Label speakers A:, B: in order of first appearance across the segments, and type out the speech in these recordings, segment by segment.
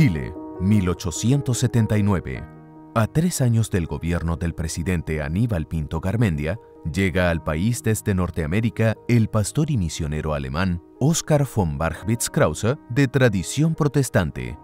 A: Chile, 1879. A 3 años del gobierno del presidente Aníbal Pinto Garmendia, llega al país desde Norteamérica el pastor y misionero alemán Oskar von Bargwitz-Krause, de tradición protestante.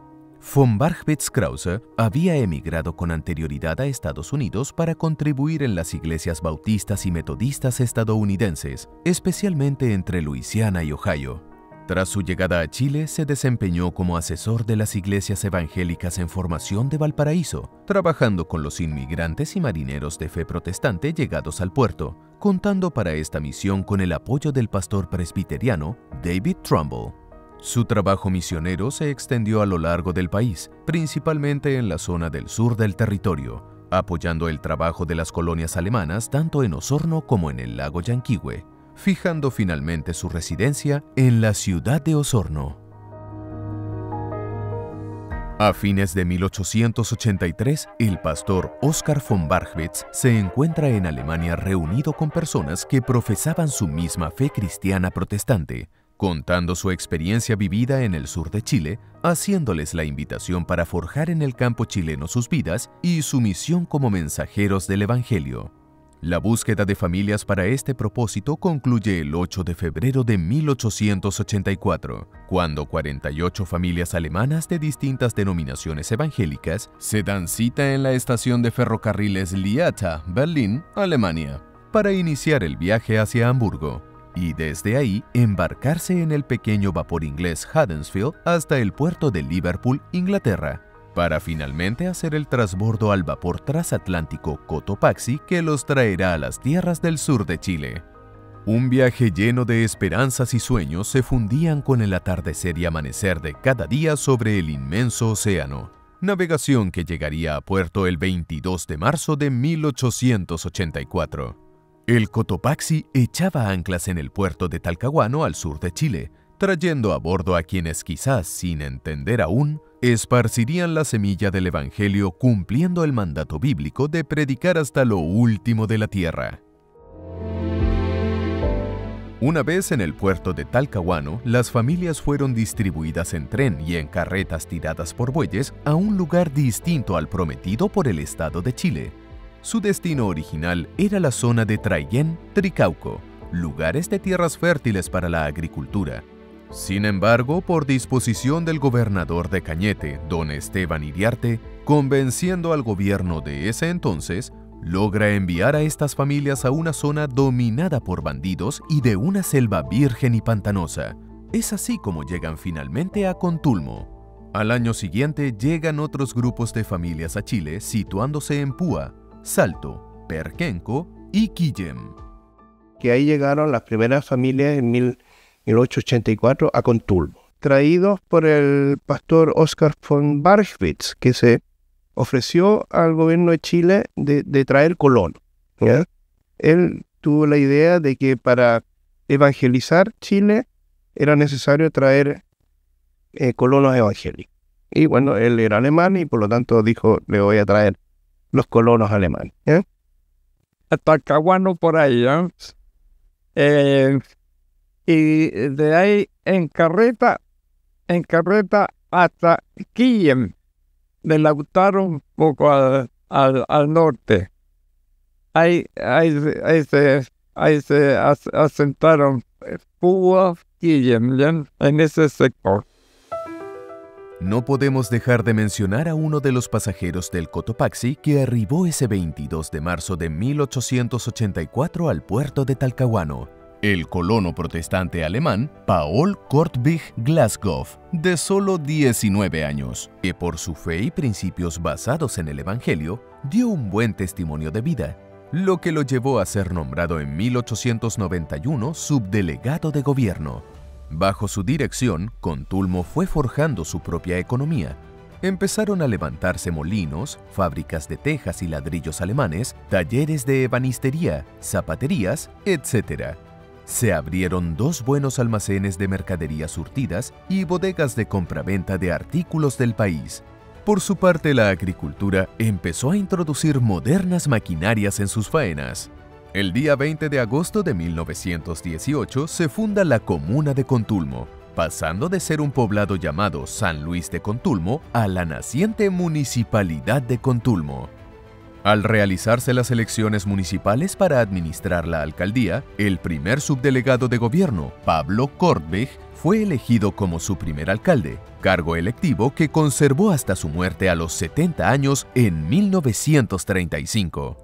A: Von Bargwitz-Krause había emigrado con anterioridad a Estados Unidos para contribuir en las iglesias bautistas y metodistas estadounidenses, especialmente entre Luisiana y Ohio. Tras su llegada a Chile, se desempeñó como asesor de las iglesias evangélicas en formación de Valparaíso, trabajando con los inmigrantes y marineros de fe protestante llegados al puerto, contando para esta misión con el apoyo del pastor presbiteriano David Trumbull. Su trabajo misionero se extendió a lo largo del país, principalmente en la zona del sur del territorio, apoyando el trabajo de las colonias alemanas tanto en Osorno como en el lago Yanquihue, fijando finalmente su residencia en la ciudad de Osorno. A fines de 1883, el pastor Oskar von Bargwitz se encuentra en Alemania reunido con personas que profesaban su misma fe cristiana protestante, contando su experiencia vivida en el sur de Chile, haciéndoles la invitación para forjar en el campo chileno sus vidas y su misión como mensajeros del Evangelio. La búsqueda de familias para este propósito concluye el 8 de febrero de 1884, cuando 48 familias alemanas de distintas denominaciones evangélicas se dan cita en la estación de ferrocarriles Liata, Berlín, Alemania, para iniciar el viaje hacia Hamburgo, y desde ahí embarcarse en el pequeño vapor inglés Huddersfield hasta el puerto de Liverpool, Inglaterra, para finalmente hacer el transbordo al vapor transatlántico Cotopaxi que los traerá a las tierras del sur de Chile. Un viaje lleno de esperanzas y sueños se fundían con el atardecer y amanecer de cada día sobre el inmenso océano, navegación que llegaría a puerto el 22 de marzo de 1884. El Cotopaxi echaba anclas en el puerto de Talcahuano al sur de Chile, trayendo a bordo a quienes quizás sin entender aún, esparcirían la semilla del Evangelio cumpliendo el mandato bíblico de predicar hasta lo último de la tierra. Una vez en el puerto de Talcahuano, las familias fueron distribuidas en tren y en carretas tiradas por bueyes a un lugar distinto al prometido por el Estado de Chile. Su destino original era la zona de Traiguén, Tricauco, lugares de tierras fértiles para la agricultura. Sin embargo, por disposición del gobernador de Cañete, don Esteban Iriarte, convenciendo al gobierno de ese entonces, logra enviar a estas familias a una zona dominada por bandidos y de una selva virgen y pantanosa. Es así como llegan finalmente a Contulmo. Al año siguiente llegan otros grupos de familias a Chile, situándose en Púa, Salto, Perquenco y Quillem.
B: Que ahí llegaron las primeras familias en 1884 a Contulmo, traídos por el pastor Oskar von Bargwitz, que se ofreció al gobierno de Chile de traer colonos, ¿ya? Él tuvo la idea de que para evangelizar Chile era necesario traer colonos evangélicos. Y bueno, él era alemán y por lo tanto dijo, le voy a traer los colonos alemanes, ¿ya?
C: A Talcahuano por ahí, ¿ya? Y de ahí en carreta hasta Quillem, de Lautaro un poco al norte. Ahí se asentaron Púa, Quillem, en ese sector.
A: No podemos dejar de mencionar a uno de los pasajeros del Cotopaxi que arribó ese 22 de marzo de 1884 al puerto de Talcahuano, el colono protestante alemán Paul Kortwig Glasgow, de solo 19 años, que por su fe y principios basados en el Evangelio, dio un buen testimonio de vida, lo que lo llevó a ser nombrado en 1891 subdelegado de gobierno. Bajo su dirección, Contulmo fue forjando su propia economía. Empezaron a levantarse molinos, fábricas de tejas y ladrillos alemanes, talleres de ebanistería, zapaterías, etc. Se abrieron 2 buenos almacenes de mercaderías surtidas y bodegas de compraventa de artículos del país. Por su parte, la agricultura empezó a introducir modernas maquinarias en sus faenas. El día 20 de agosto de 1918 se funda la Comuna de Contulmo, pasando de ser un poblado llamado San Luis de Contulmo a la naciente Municipalidad de Contulmo. Al realizarse las elecciones municipales para administrar la alcaldía, el primer subdelegado de gobierno, Pablo Kortweg, fue elegido como su primer alcalde, cargo electivo que conservó hasta su muerte a los 70 años en 1935.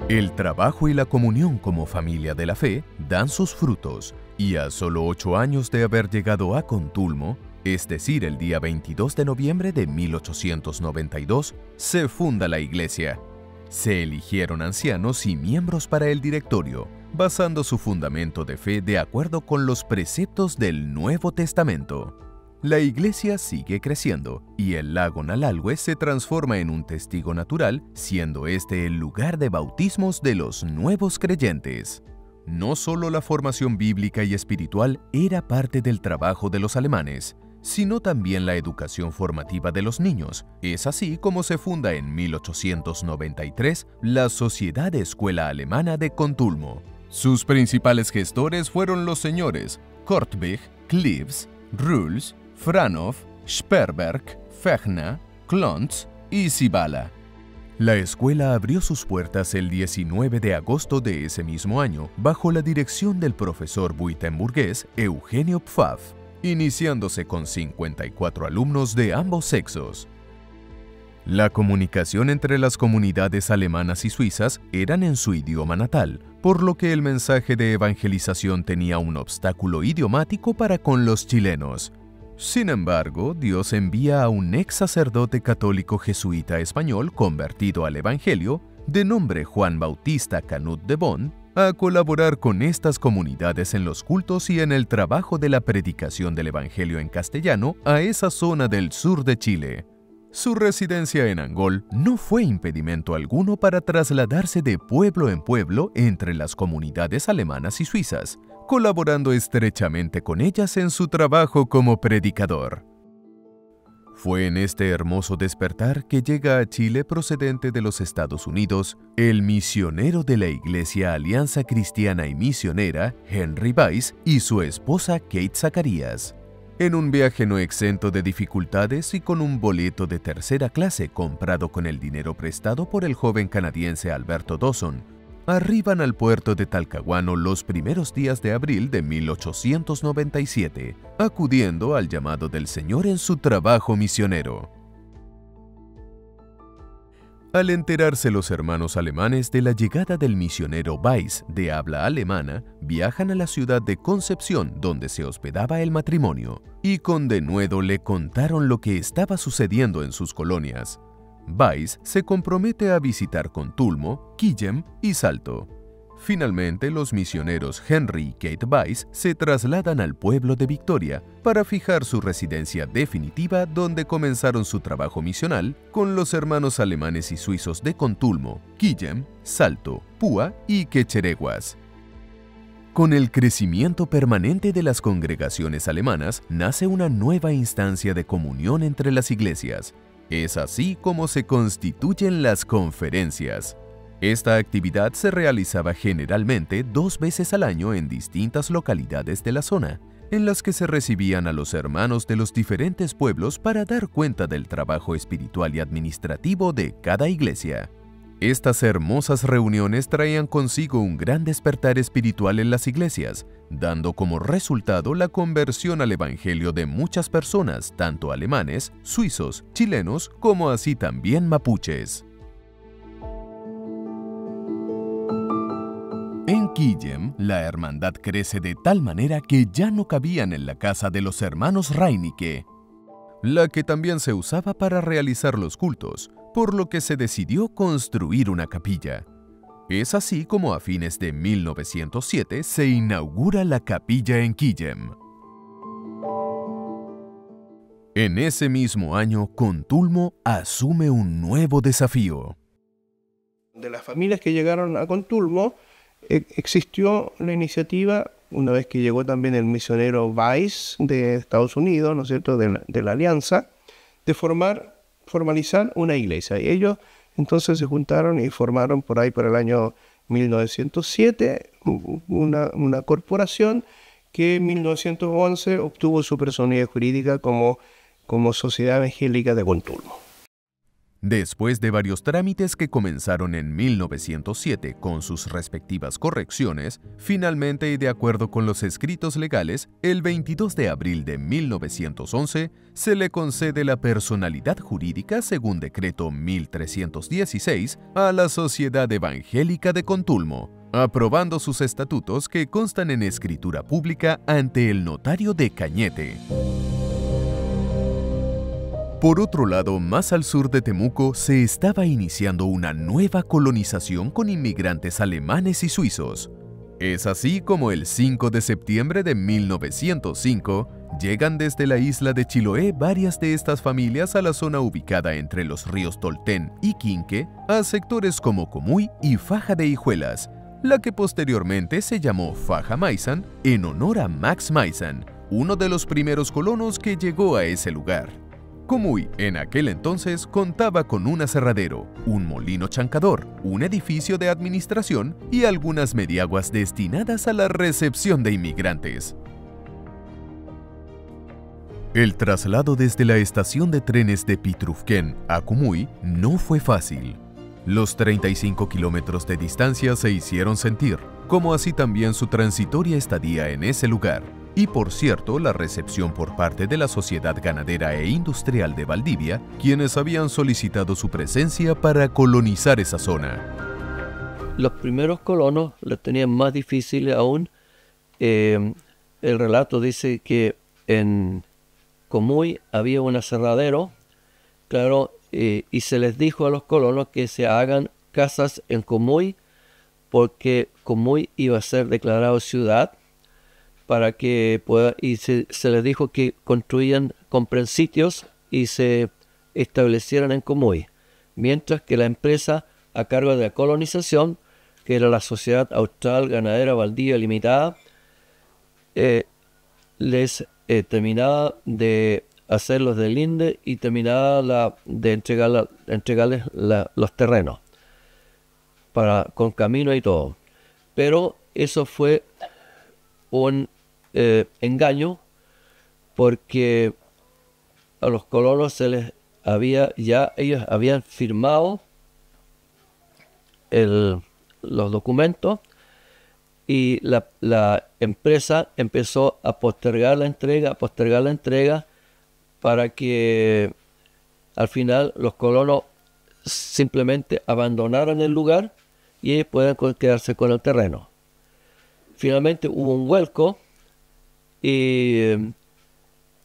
A: El trabajo y la comunión como familia de la fe dan sus frutos, y a solo 8 años de haber llegado a Contulmo, es decir, el día 22 de noviembre de 1892, se funda la iglesia. Se eligieron ancianos y miembros para el directorio, basando su fundamento de fe de acuerdo con los preceptos del Nuevo Testamento. La iglesia sigue creciendo y el lago Nalalhue se transforma en un testigo natural, siendo este el lugar de bautismos de los nuevos creyentes. No solo la formación bíblica y espiritual era parte del trabajo de los alemanes, sino también la educación formativa de los niños. Es así como se funda en 1893 la Sociedad Escuela Alemana de Contulmo. Sus principales gestores fueron los señores Kortweg, Cleves, Rühls, Franov, Sperberg, Fechner, Klontz y Zibala. La escuela abrió sus puertas el 19 de agosto de ese mismo año bajo la dirección del profesor buitenburgués Eugenio Pfaff, iniciándose con 54 alumnos de ambos sexos. La comunicación entre las comunidades alemanas y suizas eran en su idioma natal, por lo que el mensaje de evangelización tenía un obstáculo idiomático para con los chilenos. Sin embargo, Dios envía a un ex sacerdote católico jesuita español convertido al evangelio, de nombre Juan Bautista Canut de Bonn, a colaborar con estas comunidades en los cultos y en el trabajo de la predicación del evangelio en castellano a esa zona del sur de Chile. Su residencia en Angol no fue impedimento alguno para trasladarse de pueblo en pueblo entre las comunidades alemanas y suizas, colaborando estrechamente con ellas en su trabajo como predicador. Fue en este hermoso despertar que llega a Chile procedente de los Estados Unidos el misionero de la Iglesia Alianza Cristiana y Misionera, Henry Weiss, y su esposa Kate Zacarías. En un viaje no exento de dificultades y con un boleto de tercera clase comprado con el dinero prestado por el joven canadiense Alberto Dawson, arriban al puerto de Talcahuano los primeros días de abril de 1897, acudiendo al llamado del Señor en su trabajo misionero. Al enterarse los hermanos alemanes de la llegada del misionero Weiss de habla alemana, viajan a la ciudad de Concepción donde se hospedaba el matrimonio, y con denuedo le contaron lo que estaba sucediendo en sus colonias. Weiss se compromete a visitar Contulmo, Quillem y Salto. Finalmente, los misioneros Henry y Kate Weiss se trasladan al pueblo de Victoria para fijar su residencia definitiva donde comenzaron su trabajo misional con los hermanos alemanes y suizos de Contulmo, Quillem, Salto, Púa y Quechereguas. Con el crecimiento permanente de las congregaciones alemanas, nace una nueva instancia de comunión entre las iglesias. Es así como se constituyen las conferencias. Esta actividad se realizaba generalmente 2 veces al año en distintas localidades de la zona, en las que se recibían a los hermanos de los diferentes pueblos para dar cuenta del trabajo espiritual y administrativo de cada iglesia. Estas hermosas reuniones traían consigo un gran despertar espiritual en las iglesias, dando como resultado la conversión al evangelio de muchas personas, tanto alemanes, suizos, chilenos, como así también mapuches. En Quillem, la hermandad crece de tal manera que ya no cabían en la casa de los hermanos Reinicke, la que también se usaba para realizar los cultos, por lo que se decidió construir una capilla. Es así como a fines de 1907 se inaugura la capilla en Quillem. En ese mismo año, Contulmo asume un nuevo desafío.
B: De las familias que llegaron a Contulmo, existió la iniciativa, una vez que llegó también el misionero Weiss de Estados Unidos, ¿no es cierto?, de la Alianza, de formalizar una iglesia. Y ellos entonces se juntaron y formaron por ahí por el año 1907, una corporación que en 1911 obtuvo su personalidad jurídica como Sociedad Evangélica de Contulmo.
A: Después de varios trámites que comenzaron en 1907 con sus respectivas correcciones, finalmente y de acuerdo con los escritos legales, el 22 de abril de 1911 se le concede la personalidad jurídica según decreto 1316 a la Sociedad Evangélica de Contulmo, aprobando sus estatutos que constan en escritura pública ante el notario de Cañete. Por otro lado, más al sur de Temuco se estaba iniciando una nueva colonización con inmigrantes alemanes y suizos. Es así como el 5 de septiembre de 1905 llegan desde la isla de Chiloé varias de estas familias a la zona ubicada entre los ríos Tolten y Quinque, a sectores como Comuy y Faja de Hijuelas, la que posteriormente se llamó Faja Maizan en honor a Max Maizan, uno de los primeros colonos que llegó a ese lugar. Comuy en aquel entonces contaba con un aserradero, un molino chancador, un edificio de administración y algunas mediaguas destinadas a la recepción de inmigrantes. El traslado desde la estación de trenes de Pitrufquén a Comuy no fue fácil. Los 35 kilómetros de distancia se hicieron sentir, como así también su transitoria estadía en ese lugar. Y por cierto, la recepción por parte de la Sociedad Ganadera e Industrial de Valdivia, quienes habían solicitado su presencia para colonizar esa zona.
D: Los primeros colonos lo tenían más difícil aún. El relato dice que en Comuy había un aserradero, claro, y se les dijo a los colonos que se hagan casas en Comuy porque Comuy iba a ser declarado ciudad, para que pueda, y se les dijo que compren sitios y se establecieran en Comuy, mientras que la empresa a cargo de la colonización, que era la Sociedad Austral Ganadera Valdivia Limitada, les terminaba de hacer los del INDE y terminaba de entregarles los terrenos con camino y todo. Pero eso fue un engaño, porque a los colonos ellos habían firmado los documentos y la empresa empezó a postergar la entrega para que al final los colonos simplemente abandonaran el lugar y ellos puedan quedarse con el terreno. Finalmente hubo un vuelco y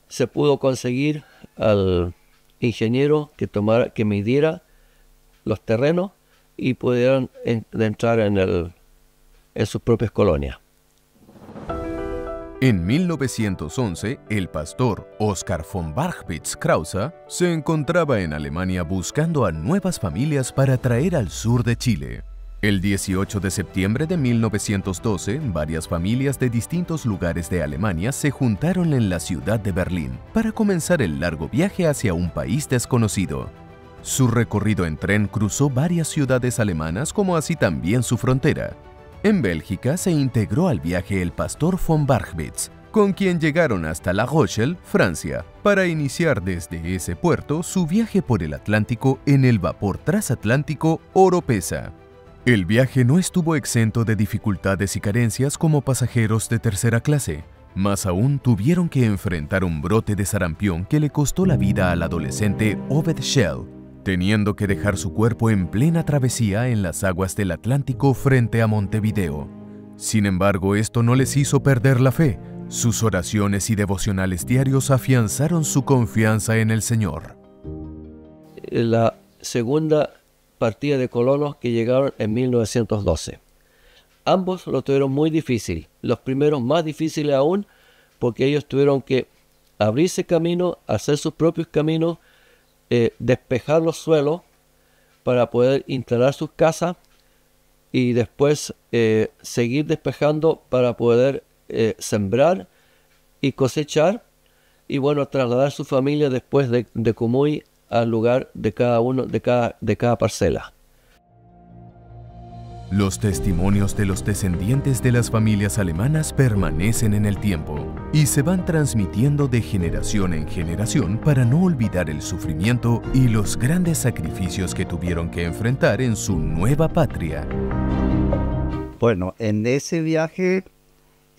D: se pudo conseguir al ingeniero que midiera los terrenos y pudieran entrar en sus propias colonias.
A: En 1911, el pastor Oskar von Barchwitz Krause se encontraba en Alemania buscando a nuevas familias para traer al sur de Chile. El 18 de septiembre de 1912, varias familias de distintos lugares de Alemania se juntaron en la ciudad de Berlín para comenzar el largo viaje hacia un país desconocido. Su recorrido en tren cruzó varias ciudades alemanas, como así también su frontera. En Bélgica se integró al viaje el pastor von Barchwitz, con quien llegaron hasta La Rochelle, Francia, para iniciar desde ese puerto su viaje por el Atlántico en el vapor transatlántico Oropesa. El viaje no estuvo exento de dificultades y carencias como pasajeros de tercera clase. Más aún tuvieron que enfrentar un brote de sarampión que le costó la vida al adolescente Oved Schell, teniendo que dejar su cuerpo en plena travesía en las aguas del Atlántico frente a Montevideo. Sin embargo, esto no les hizo perder la fe. Sus oraciones y devocionales diarios afianzaron su confianza en el Señor.
D: La segunda partida de colonos que llegaron en 1912. Ambos lo tuvieron muy difícil. Los primeros más difíciles aún, porque ellos tuvieron que abrirse camino, hacer sus propios caminos, despejar los suelos para poder instalar sus casas y después seguir despejando para poder sembrar y cosechar y bueno, trasladar su familia después de Comuy al lugar de cada uno, de cada parcela.
A: Los testimonios de los descendientes de las familias alemanas permanecen en el tiempo y se van transmitiendo de generación en generación para no olvidar el sufrimiento y los grandes sacrificios que tuvieron que enfrentar en su nueva patria.
C: Bueno, en ese viaje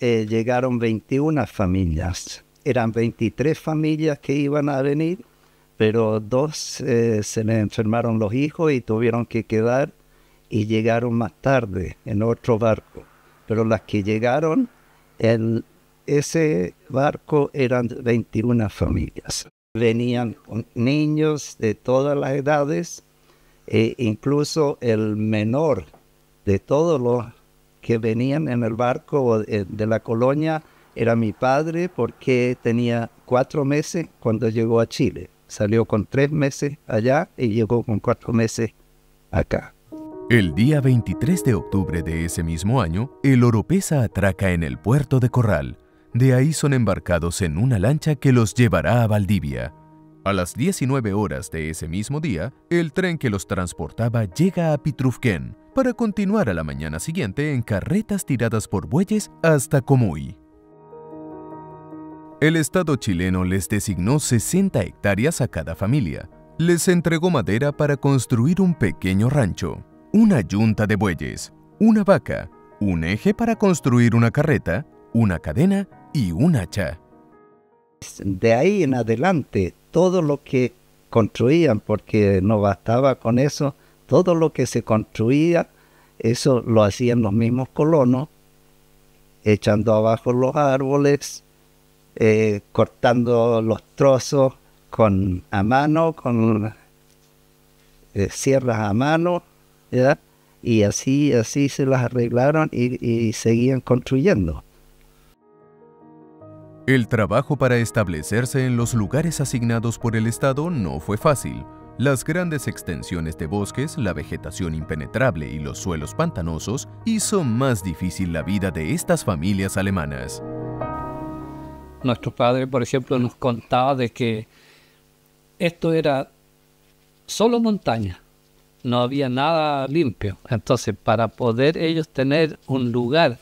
C: llegaron 21 familias. Eran 23 familias que iban a venir, pero 2 se les enfermaron los hijos y tuvieron que quedar y llegaron más tarde en otro barco. Pero las que llegaron en ese barco eran 21 familias. Venían con niños de todas las edades, incluso el menor de todos los que venían en el barco de la colonia era mi padre, porque tenía 4 meses cuando llegó a Chile. Salió con 3 meses allá y llegó con 4 meses acá.
A: El día 23 de octubre de ese mismo año, el Oropesa atraca en el puerto de Corral. De ahí son embarcados en una lancha que los llevará a Valdivia. A las 19 horas de ese mismo día, el tren que los transportaba llega a Pitrufquén para continuar a la mañana siguiente en carretas tiradas por bueyes hasta Comuy. El Estado chileno les designó 60 hectáreas a cada familia. Les entregó madera para construir un pequeño rancho, una yunta de bueyes, una vaca, un eje para construir una carreta, una cadena y un hacha.
C: De ahí en adelante, todo lo que construían, porque no bastaba con eso, todo lo que se construía, eso lo hacían los mismos colonos, echando abajo los árboles, cortando los trozos a mano, con sierras a mano, ¿verdad? Y así se las arreglaron y seguían construyendo.
A: El trabajo para establecerse en los lugares asignados por el Estado no fue fácil. Las grandes extensiones de bosques, la vegetación impenetrable y los suelos pantanosos hizo más difícil la vida de estas familias alemanas.
E: Nuestro padre, por ejemplo, nos contaba de que esto era solo montaña, no había nada limpio. Entonces, para poder ellos tener un lugar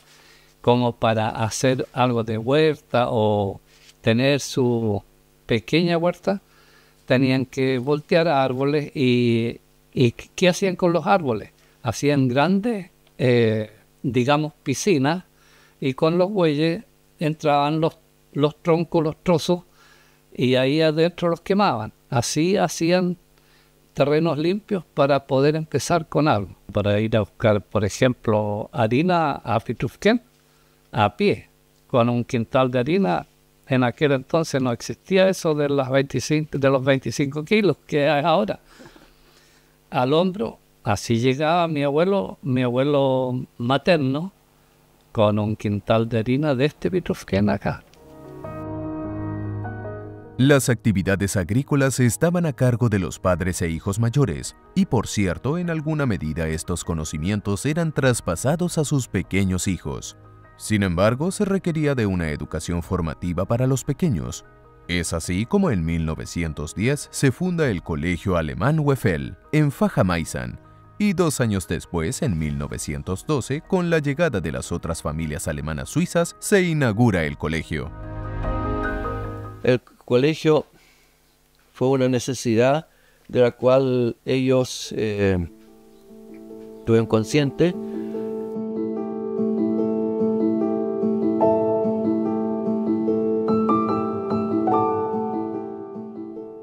E: como para hacer algo de huerta o tener su pequeña huerta, tenían que voltear árboles. ¿Y qué hacían con los árboles? Hacían grandes, digamos, piscinas, y con los bueyes entraban los troncos, los trozos, y ahí adentro los quemaban. Así hacían terrenos limpios para poder empezar con algo. Para ir a buscar, por ejemplo, harina a Pitrufquén, a pie, con un quintal de harina. En aquel entonces no existía eso de los 25 kilos que hay ahora. Al hombro, así llegaba mi abuelo materno, con un quintal de harina de este Pitrufquén acá.
A: Las actividades agrícolas estaban a cargo de los padres e hijos mayores, y por cierto, en alguna medida estos conocimientos eran traspasados a sus pequeños hijos. Sin embargo, se requería de una educación formativa para los pequeños. Es así como en 1910 se funda el Colegio Alemán Weffel, en Fajamaizán, y 2 años después, en 1912, con la llegada de las otras familias alemanas suizas, se inaugura el colegio.
D: El colegio fue una necesidad de la cual ellos estuvieron conscientes.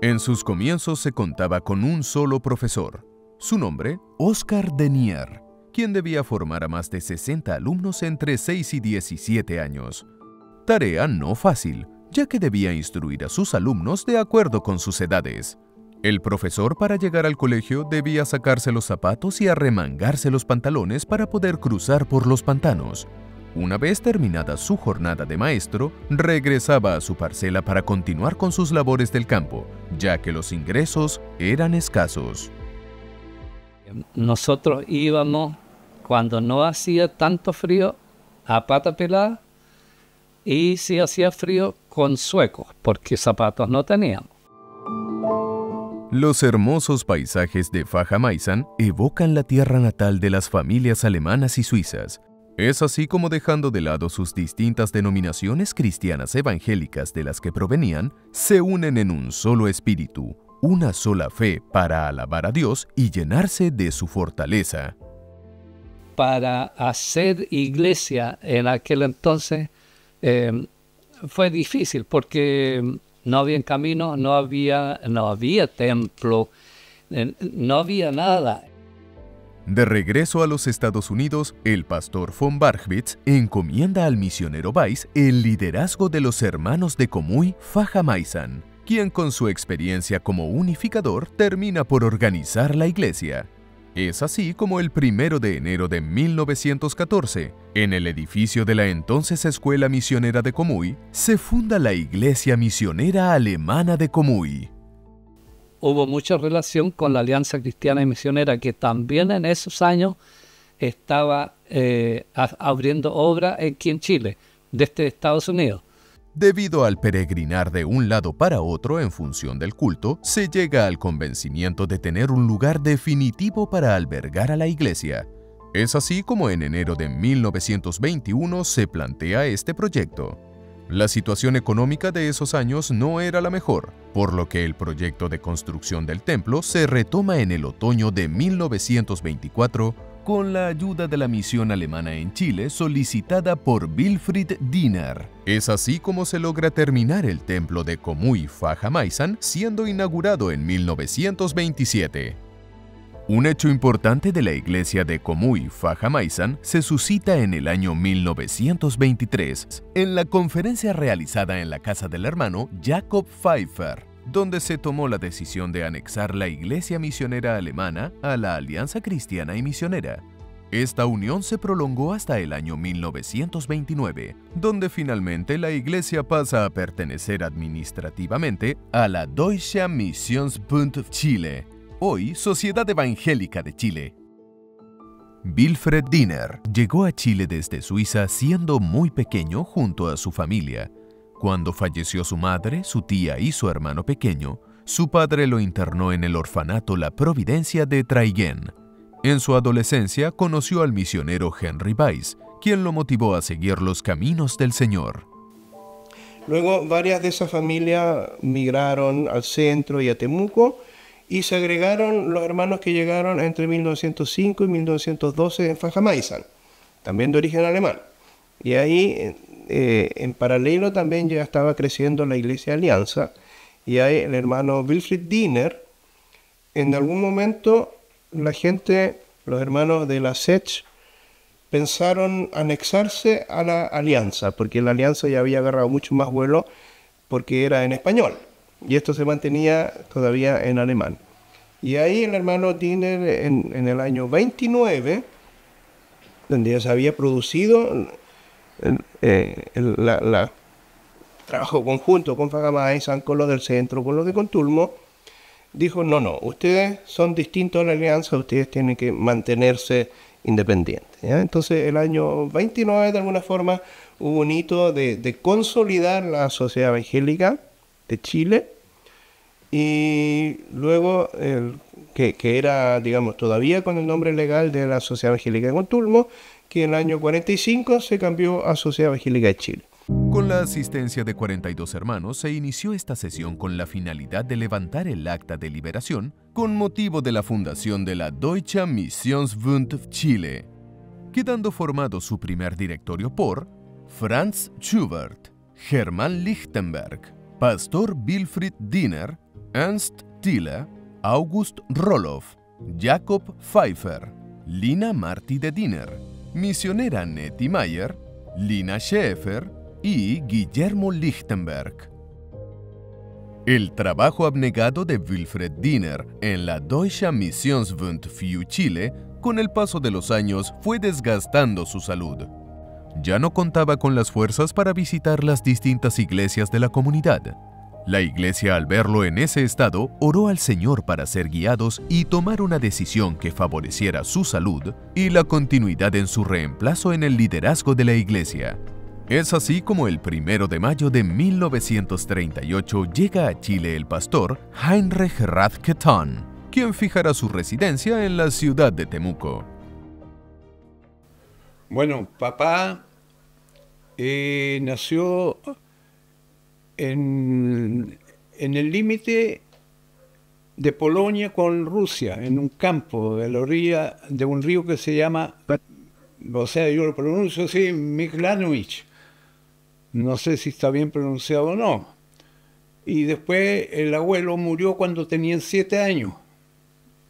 A: En sus comienzos se contaba con un solo profesor, su nombre, Oscar Denier, quien debía formar a más de 60 alumnos entre 6 y 17 años. Tarea no fácil, ya que debía instruir a sus alumnos de acuerdo con sus edades. El profesor, para llegar al colegio, debía sacarse los zapatos y arremangarse los pantalones para poder cruzar por los pantanos. Una vez terminada su jornada de maestro, regresaba a su parcela para continuar con sus labores del campo, ya que los ingresos eran escasos.
E: Nosotros íbamos, cuando no hacía tanto frío, a pata pelada, y si hacía frío, con suecos, porque zapatos no teníamos.
A: Los hermosos paisajes de Fachamaisen evocan la tierra natal de las familias alemanas y suizas. Es así como, dejando de lado sus distintas denominaciones cristianas evangélicas de las que provenían, se unen en un solo espíritu, una sola fe para alabar a Dios y llenarse de su fortaleza.
E: Para hacer iglesia en aquel entonces fue difícil porque no había camino, no había templo, no había nada.
A: De regreso a los Estados Unidos, el pastor von Bargwitz encomienda al misionero Weiss el liderazgo de los hermanos de Comuy Fachamaisen, quien con su experiencia como unificador termina por organizar la iglesia. Es así como el 1 de enero de 1914, en el edificio de la entonces Escuela Misionera de Comuy, se funda la Iglesia Misionera Alemana de Comuy.
E: Hubo mucha relación con la Alianza Cristiana y Misionera, que también en esos años estaba abriendo obra aquí en Chile, desde Estados Unidos.
A: Debido al peregrinar de un lado para otro en función del culto, se llega al convencimiento de tener un lugar definitivo para albergar a la iglesia. Es así como en enero de 1921 se plantea este proyecto. La situación económica de esos años no era la mejor, por lo que el proyecto de construcción del templo se retoma en el otoño de 1924 con la ayuda de la misión alemana en Chile solicitada por Wilfried Diener. Es así como se logra terminar el templo de Comuy Fachamaisen, siendo inaugurado en 1927. Un hecho importante de la iglesia de Comuy Fachamaisen se suscita en el año 1923, en la conferencia realizada en la casa del hermano Jakob Pfeiffer, donde se tomó la decisión de anexar la Iglesia Misionera Alemana a la Alianza Cristiana y Misionera. Esta unión se prolongó hasta el año 1929, donde finalmente la iglesia pasa a pertenecer administrativamente a la Deutscher Missionsbund Chile, hoy Sociedad Evangélica de Chile. Wilfried Diener llegó a Chile desde Suiza siendo muy pequeño junto a su familia. Cuando falleció su madre, su tía y su hermano pequeño, su padre lo internó en el orfanato La Providencia de Traiguén. En su adolescencia conoció al misionero Henry Weiss, quien lo motivó a seguir los caminos del Señor.
B: Luego varias de esa familia migraron al centro y a Temuco, y se agregaron los hermanos que llegaron entre 1905 y 1912 en Fachamaisen, también de origen alemán. Y ahí, en paralelo, también ya estaba creciendo la Iglesia Alianza, y ahí el hermano Wilfried Diener, en algún momento la gente, los hermanos de la SECH, pensaron anexarse a la Alianza, porque la Alianza ya había agarrado mucho más vuelo porque era en español, y esto se mantenía todavía en alemán. Y ahí el hermano Diener, en el año 29, donde ya se había producido el trabajo conjunto con Fachamaisen, con los del centro, con los de Contulmo, dijo, no, ustedes son distintos a la alianza, ustedes tienen que mantenerse independientes, ¿ya? Entonces el año 29 de alguna forma hubo un hito de consolidar la Sociedad Evangélica de Chile, y luego que era, digamos, todavía con el nombre legal de la Sociedad Evangélica de Contulmo, que en el año 45 se cambió a Sociedad Evangélica de Chile.
A: Con la asistencia de 42 hermanos se inició esta sesión con la finalidad de levantar el acta de liberación con motivo de la fundación de la Deutsche Missionsbund Chile, quedando formado su primer directorio por Franz Schubert, Hermann Lichtenberg, Pastor Wilfried Diener, Ernst Thiele, August Roloff, Jakob Pfeiffer, Lina Marti de Diener, misionera Nettie Mayer, Lina Schäfer y Guillermo Lichtenberg. El trabajo abnegado de Wilfried Diener en la Deutsche Missionsbund für Chile, con el paso de los años, fue desgastando su salud. Ya no contaba con las fuerzas para visitar las distintas iglesias de la comunidad. La iglesia, al verlo en ese estado, oró al Señor para ser guiados y tomar una decisión que favoreciera su salud y la continuidad en su reemplazo en el liderazgo de la iglesia. Es así como el 1 de mayo de 1938 llega a Chile el pastor Heinrich Radke Thon, quien fijará su residencia en la ciudad de Temuco.
F: Bueno, papá nació en el límite de Polonia con Rusia, en un campo de la orilla de un río que se llama, o sea, yo lo pronuncio así, Miklanovich. No sé si está bien pronunciado o no. Y después el abuelo murió cuando tenían 7 años.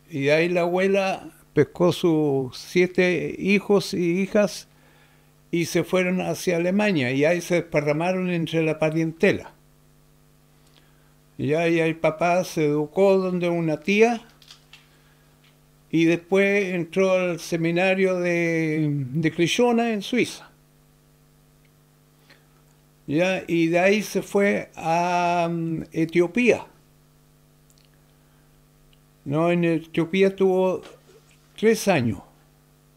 F: Y de ahí la abuela pescó sus 7 hijos y hijas y se fueron hacia Alemania. Y ahí se desparramaron entre la parientela. Y ahí el papá se educó donde una tía y después entró al seminario de Crillona en Suiza. ¿Ya? Y de ahí se fue a Etiopía. ¿No? En Etiopía tuvo 3 años.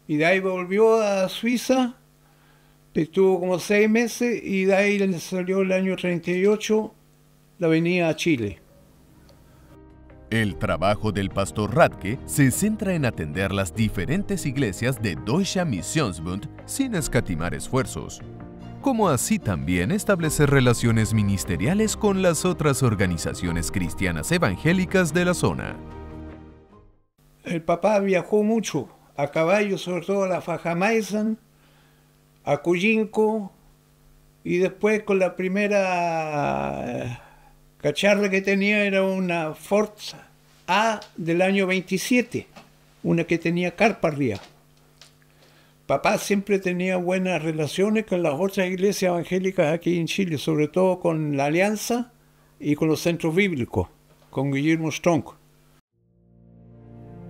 F: Y de ahí volvió a Suiza, estuvo como 6 meses y de ahí le salió el año 38 la venida a Chile.
A: El trabajo del pastor Radke se centra en atender las diferentes iglesias de Deutscher Missionsbund sin escatimar esfuerzos, como así también establecer relaciones ministeriales con las otras organizaciones cristianas evangélicas de la zona.
F: El papá viajó mucho, a caballo, sobre todo a la Fajamaisan, a Cuyinco, y después con la primera cacharra que tenía era una Ford A del año 27, una que tenía carpa arriba. Papá siempre tenía buenas relaciones con las otras iglesias evangélicas aquí en Chile, sobre todo con la Alianza y con los centros bíblicos, con Guillermo Strong.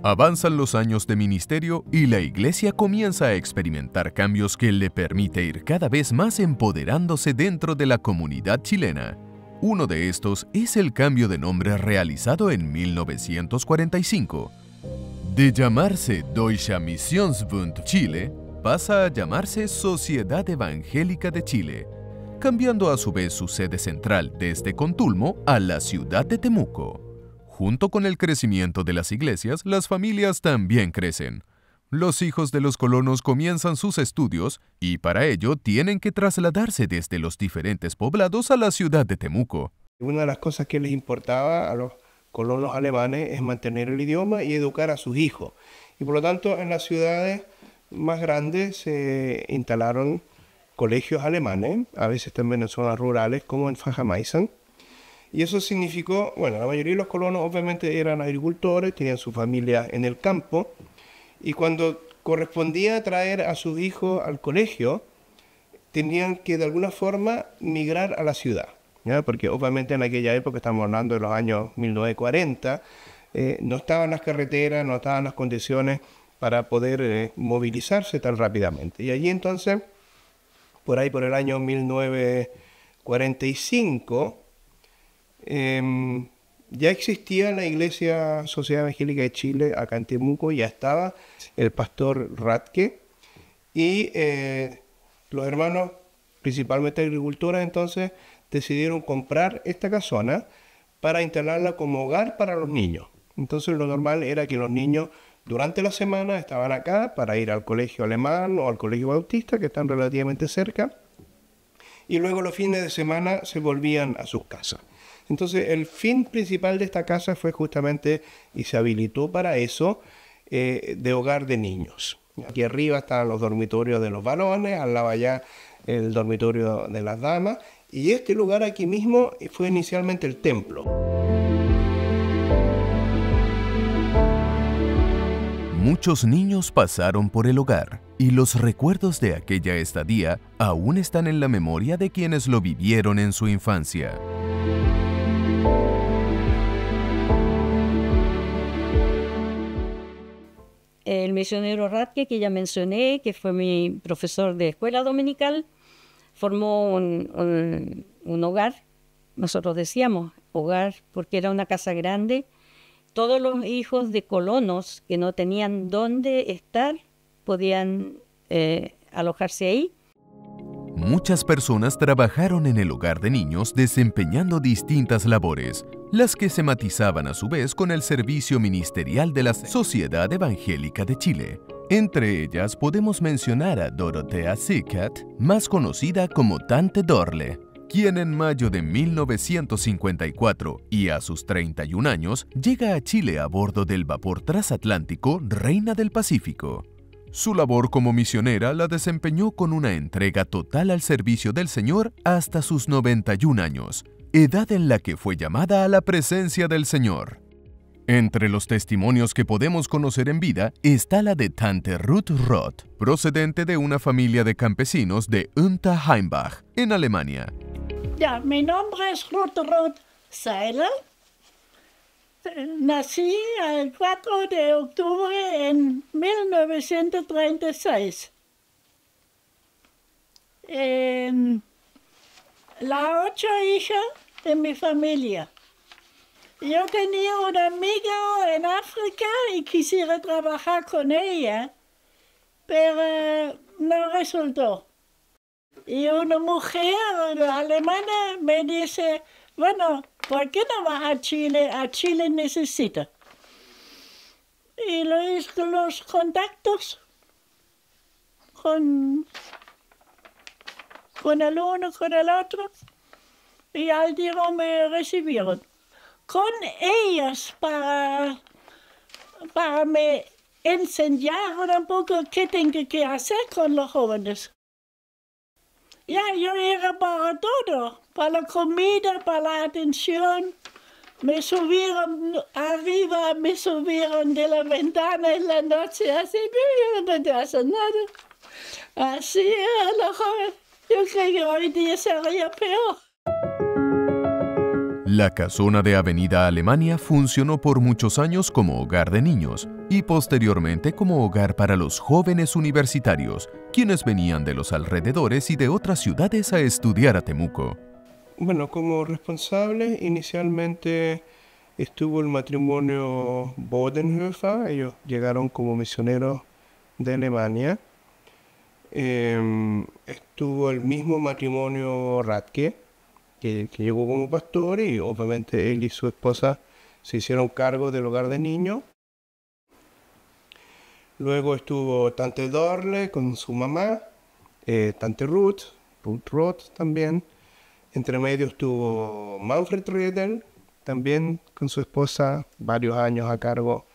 A: Avanzan los años de ministerio y la iglesia comienza a experimentar cambios que le permite ir cada vez más empoderándose dentro de la comunidad chilena. Uno de estos es el cambio de nombre realizado en 1945. De llamarse Deutscher Missionsbund Chile, pasa a llamarse Sociedad Evangélica de Chile, cambiando a su vez su sede central desde Contulmo a la ciudad de Temuco. Junto con el crecimiento de las iglesias, las familias también crecen. Los hijos de los colonos comienzan sus estudios y para ello tienen que trasladarse desde los diferentes poblados a la ciudad de Temuco.
B: Una de las cosas que les importaba a los colonos alemanes es mantener el idioma y educar a sus hijos. Y por lo tanto, en las ciudades más grandes se instalaron colegios alemanes, a veces también en zonas rurales como en Fajamaisan. Y eso significó, bueno, la mayoría de los colonos obviamente eran agricultores, tenían su familia en el campo, y cuando correspondía traer a sus hijos al colegio, tenían que de alguna forma migrar a la ciudad, ¿ya? Porque obviamente en aquella época, estamos hablando de los años 1940, no estaban las carreteras, no estaban las condiciones para poder movilizarse tan rápidamente. Y allí entonces, por ahí por el año 1945, ya existía la Iglesia Sociedad Evangélica de Chile acá en Temuco, ya estaba el pastor Radke y los hermanos, principalmente agricultores, entonces decidieron comprar esta casona para instalarla como hogar para los niños. Entonces lo normal era que los niños durante la semana estaban acá para ir al colegio alemán o al colegio bautista, que están relativamente cerca, y luego los fines de semana se volvían a sus casas. Entonces el fin principal de esta casa fue justamente, y se habilitó para eso, de hogar de niños. Aquí arriba estaban los dormitorios de los varones, al lado allá el dormitorio de las damas, y este lugar aquí mismo fue inicialmente el templo.
A: Muchos niños pasaron por el hogar y los recuerdos de aquella estadía aún están en la memoria de quienes lo vivieron en su infancia.
G: El misionero Radke, que ya mencioné, que fue mi profesor de escuela dominical, formó un hogar. Nosotros decíamos hogar porque era una casa grande. Todos los hijos de colonos que no tenían dónde estar podían alojarse ahí.
A: muchas personas trabajaron en el hogar de niños desempeñando distintas labores, las que se matizaban a su vez con el servicio ministerial de la Sociedad Evangélica de Chile. Entre ellas podemos mencionar a Dorothea Sikat, más conocida como Tante Dorle, quien en mayo de 1954 y a sus 31 años llega a Chile a bordo del vapor transatlántico Reina del Pacífico. Su labor como misionera la desempeñó con una entrega total al servicio del Señor hasta sus 91 años, edad en la que fue llamada a la presencia del Señor. Entre los testimonios que podemos conocer en vida está la de Tante Ruth Roth, procedente de una familia de campesinos de Unterheimbach, en Alemania.
H: Ya, mi nombre es Ruth Roth Seiler. Nací el 4 de octubre en 1936. La 8 hija de mi familia. Yo tenía una amiga en África y quisiera trabajar con ella, pero no resultó. Y una mujer alemana me dice, bueno, ¿por qué no vas a Chile? A Chile necesita. Y lo hice con los contactos, con el uno, con el otro, y al día me recibieron. Con ellas para me enseñar un poco qué tengo que hacer con los jóvenes. Ya, yo era para todo, para la comida, para la atención. Me subieron arriba, me subieron de la ventana en la noche, así, no te hace nada. Así era la joven. Yo creo que hoy día sería peor.
A: La casona de Avenida Alemania funcionó por muchos años como hogar de niños y posteriormente como hogar para los jóvenes universitarios, quienes venían de los alrededores y de otras ciudades a estudiar a Temuco.
B: Bueno, como responsable inicialmente estuvo el matrimonio Bodenhöfer. Ellos llegaron como misioneros de Alemania. Estuvo el mismo matrimonio Radke, que llegó como pastor, y obviamente él y su esposa se hicieron cargo del hogar de niños. Luego estuvo Tante Dorle con su mamá, Tante Ruth Roth también. Entre medio estuvo Manfred Riedel, también con su esposa, varios años a cargo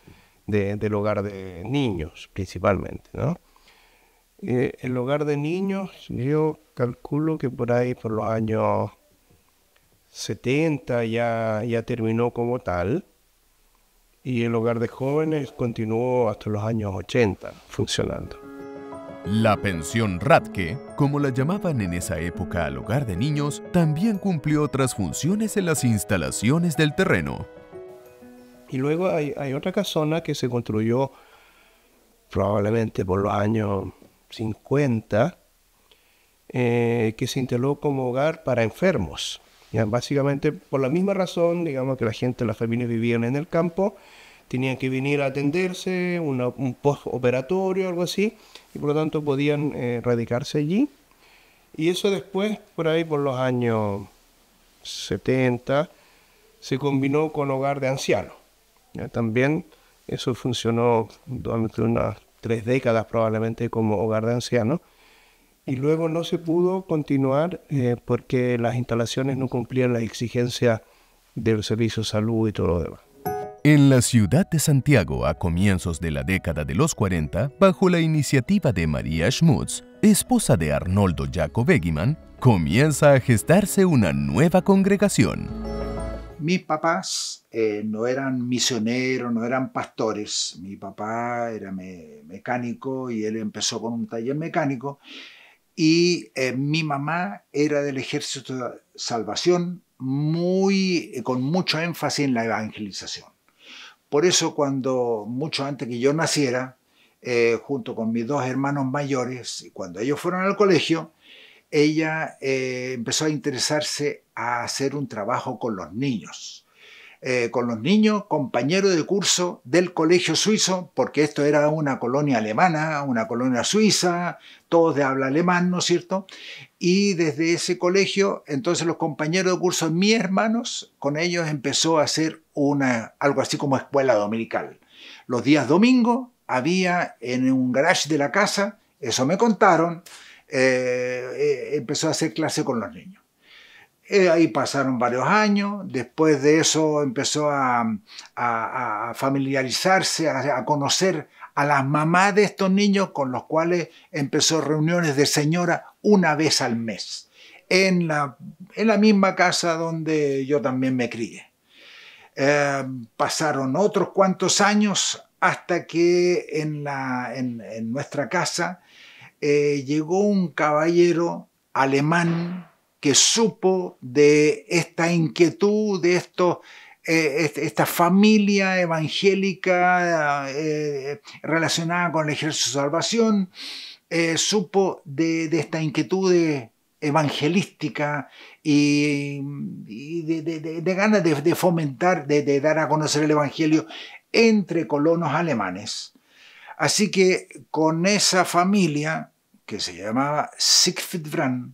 B: del hogar de niños principalmente, ¿no? El hogar de niños, yo calculo que por ahí, por los años 70 ya terminó como tal, y el hogar de jóvenes continuó hasta los años 80 funcionando.
A: La pensión Radke, como la llamaban en esa época al hogar de niños, también cumplió otras funciones en las instalaciones del terreno.
B: Y luego hay otra casona que se construyó probablemente por los años 50, que se instaló como hogar para enfermos. Ya, básicamente por la misma razón, digamos, que la gente, las familias vivían en el campo, tenían que venir a atenderse, un postoperatorio o algo así, y por lo tanto podían radicarse allí. Y eso después, por ahí por los años 70, se combinó con hogar de ancianos. Ya, también eso funcionó durante unas 3 décadas probablemente como hogar de ancianos. Y luego no se pudo continuar porque las instalaciones no cumplían las exigencias del servicio de salud y todo lo demás.
A: En la ciudad de Santiago, a comienzos de la década de los 40, bajo la iniciativa de María Schmutz, esposa de Arnoldo Jacob Egiman, comienza a gestarse una nueva congregación.
I: Mis papás no eran misioneros, no eran pastores. Mi papá era mecánico y él empezó con un taller mecánico. Y mi mamá era del Ejército de Salvación, con mucho énfasis en la evangelización. Por eso mucho antes que yo naciera, junto con mis 2 hermanos mayores, cuando ellos fueron al colegio, ella empezó a interesarse a hacer un trabajo con los niños. con los niños, compañero de curso del colegio suizo, porque esto era una colonia alemana, una colonia suiza, todos de habla alemán, ¿no es cierto? Y desde ese colegio, entonces los compañeros de curso, mis hermanos, con ellos empezó a hacer algo así como escuela dominical. Los días domingos había en un garage de la casa, eso me contaron, empezó a hacer clase con los niños. Ahí pasaron varios años, después de eso empezó a familiarizarse, a conocer a las mamás de estos niños, con los cuales empezó reuniones de señora una vez al mes, en la misma casa donde yo también me crié. Pasaron otros cuantos años hasta que en nuestra casa llegó un caballero alemán que supo de esta inquietud, de esta familia evangélica relacionada con el Ejército de Salvación, supo de esta inquietud evangelística y de ganas de fomentar, de dar a conocer el Evangelio entre colonos alemanes. Así que con esa familia, que se llamaba Siegfried Brand,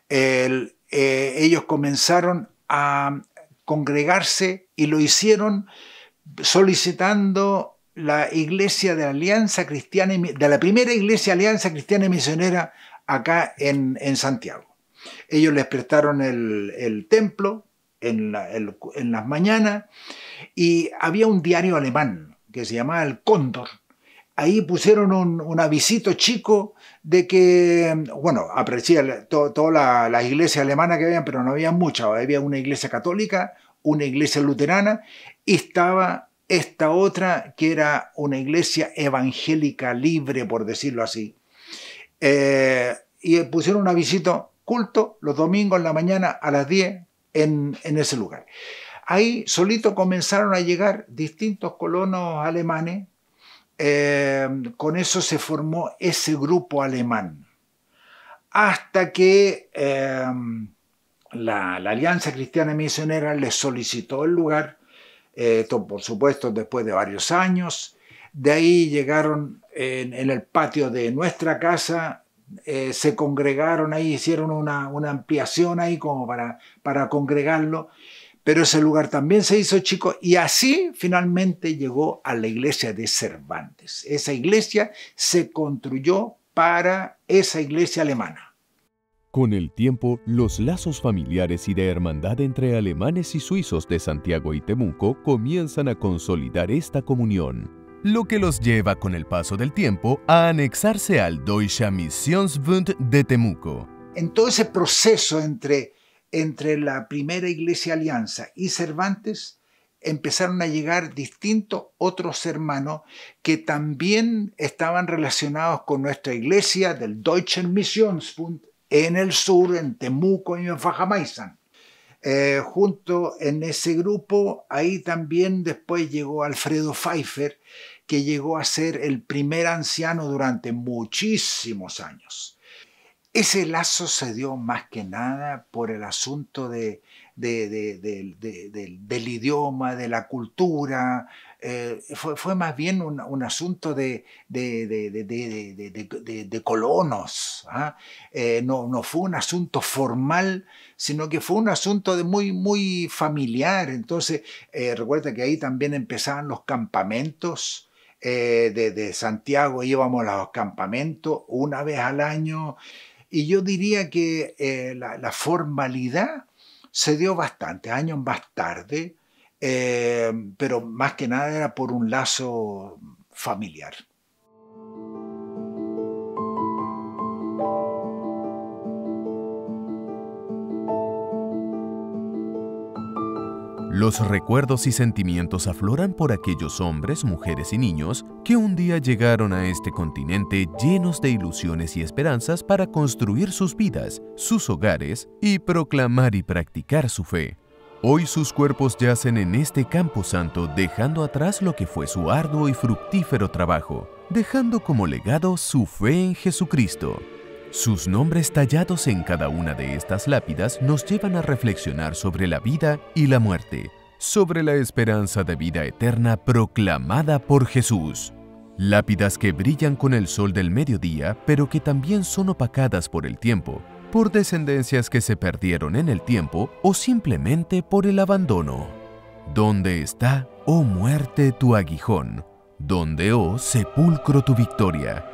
I: ellos comenzaron a congregarse y lo hicieron solicitando la iglesia de la Alianza Cristiana, de la primera iglesia Alianza Cristiana y Misionera acá en Santiago. Ellos les prestaron el templo en las mañanas y había un diario alemán que se llamaba El Cóndor. Ahí pusieron un avisito chico de que, bueno, aparecía todas las iglesias alemanas que habían, pero no había muchas. Había una iglesia católica, una iglesia luterana y estaba esta otra que era una iglesia evangélica libre, por decirlo así. Y pusieron un avisito, culto los domingos en la mañana a las 10 en ese lugar. Ahí solito comenzaron a llegar distintos colonos alemanes. Con eso se formó ese grupo alemán hasta que la Alianza Cristiana Misionera les solicitó el lugar, por supuesto después de varios años. De ahí llegaron en el patio de nuestra casa, se congregaron ahí, hicieron una ampliación ahí como para congregarlo. Pero ese lugar también se hizo chico y así finalmente llegó a la iglesia de Cervantes. Esa iglesia se construyó para esa iglesia alemana.
A: Con el tiempo, los lazos familiares y de hermandad entre alemanes y suizos de Santiago y Temuco comienzan a consolidar esta comunión, lo que los lleva con el paso del tiempo a anexarse al Deutscher Missionsbund de Temuco.
I: En todo ese proceso entre la primera iglesia Alianza y Cervantes, empezaron a llegar distintos otros hermanos que también estaban relacionados con nuestra iglesia del Deutschen Missionsbund en el sur, en Temuco y en Fajamaizán. Junto en ese grupo, ahí también después llegó Alfredo Pfeiffer, que llegó a ser el primer anciano durante muchísimos años. Ese lazo se dio más que nada por el asunto del idioma, de la cultura. Fue más bien un asunto de colonos. No fue un asunto formal, sino que fue un asunto muy familiar. Entonces, recuerda que ahí también empezaban los campamentos. De Santiago íbamos a los campamentos una vez al año. Y yo diría que la formalidad se dio bastantes años más tarde, pero más que nada era por un lazo familiar.
A: Los recuerdos y sentimientos afloran por aquellos hombres, mujeres y niños que un día llegaron a este continente llenos de ilusiones y esperanzas para construir sus vidas, sus hogares y proclamar y practicar su fe. Hoy sus cuerpos yacen en este campo santo, dejando atrás lo que fue su arduo y fructífero trabajo, dejando como legado su fe en Jesucristo. Sus nombres tallados en cada una de estas lápidas nos llevan a reflexionar sobre la vida y la muerte, sobre la esperanza de vida eterna proclamada por Jesús. Lápidas que brillan con el sol del mediodía, pero que también son opacadas por el tiempo, por descendencias que se perdieron en el tiempo o simplemente por el abandono. ¿Dónde está, oh muerte, tu aguijón? ¿Dónde, oh sepulcro, tu victoria?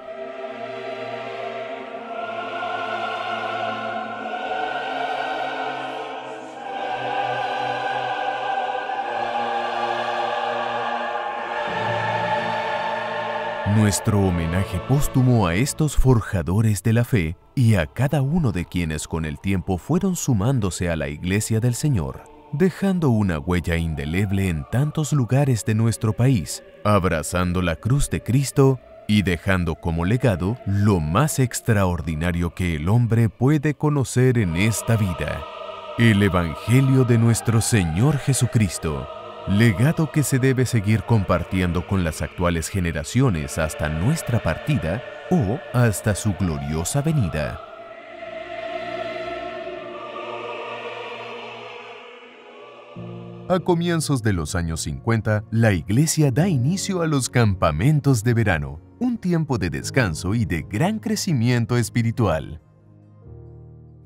A: Nuestro homenaje póstumo a estos forjadores de la fe y a cada uno de quienes con el tiempo fueron sumándose a la Iglesia del Señor, dejando una huella indeleble en tantos lugares de nuestro país, abrazando la cruz de Cristo y dejando como legado lo más extraordinario que el hombre puede conocer en esta vida: el Evangelio de nuestro Señor Jesucristo. Legado que se debe seguir compartiendo con las actuales generaciones hasta nuestra partida o hasta su gloriosa venida. A comienzos de los años 50, la Iglesia da inicio a los campamentos de verano, un tiempo de descanso y de gran crecimiento espiritual.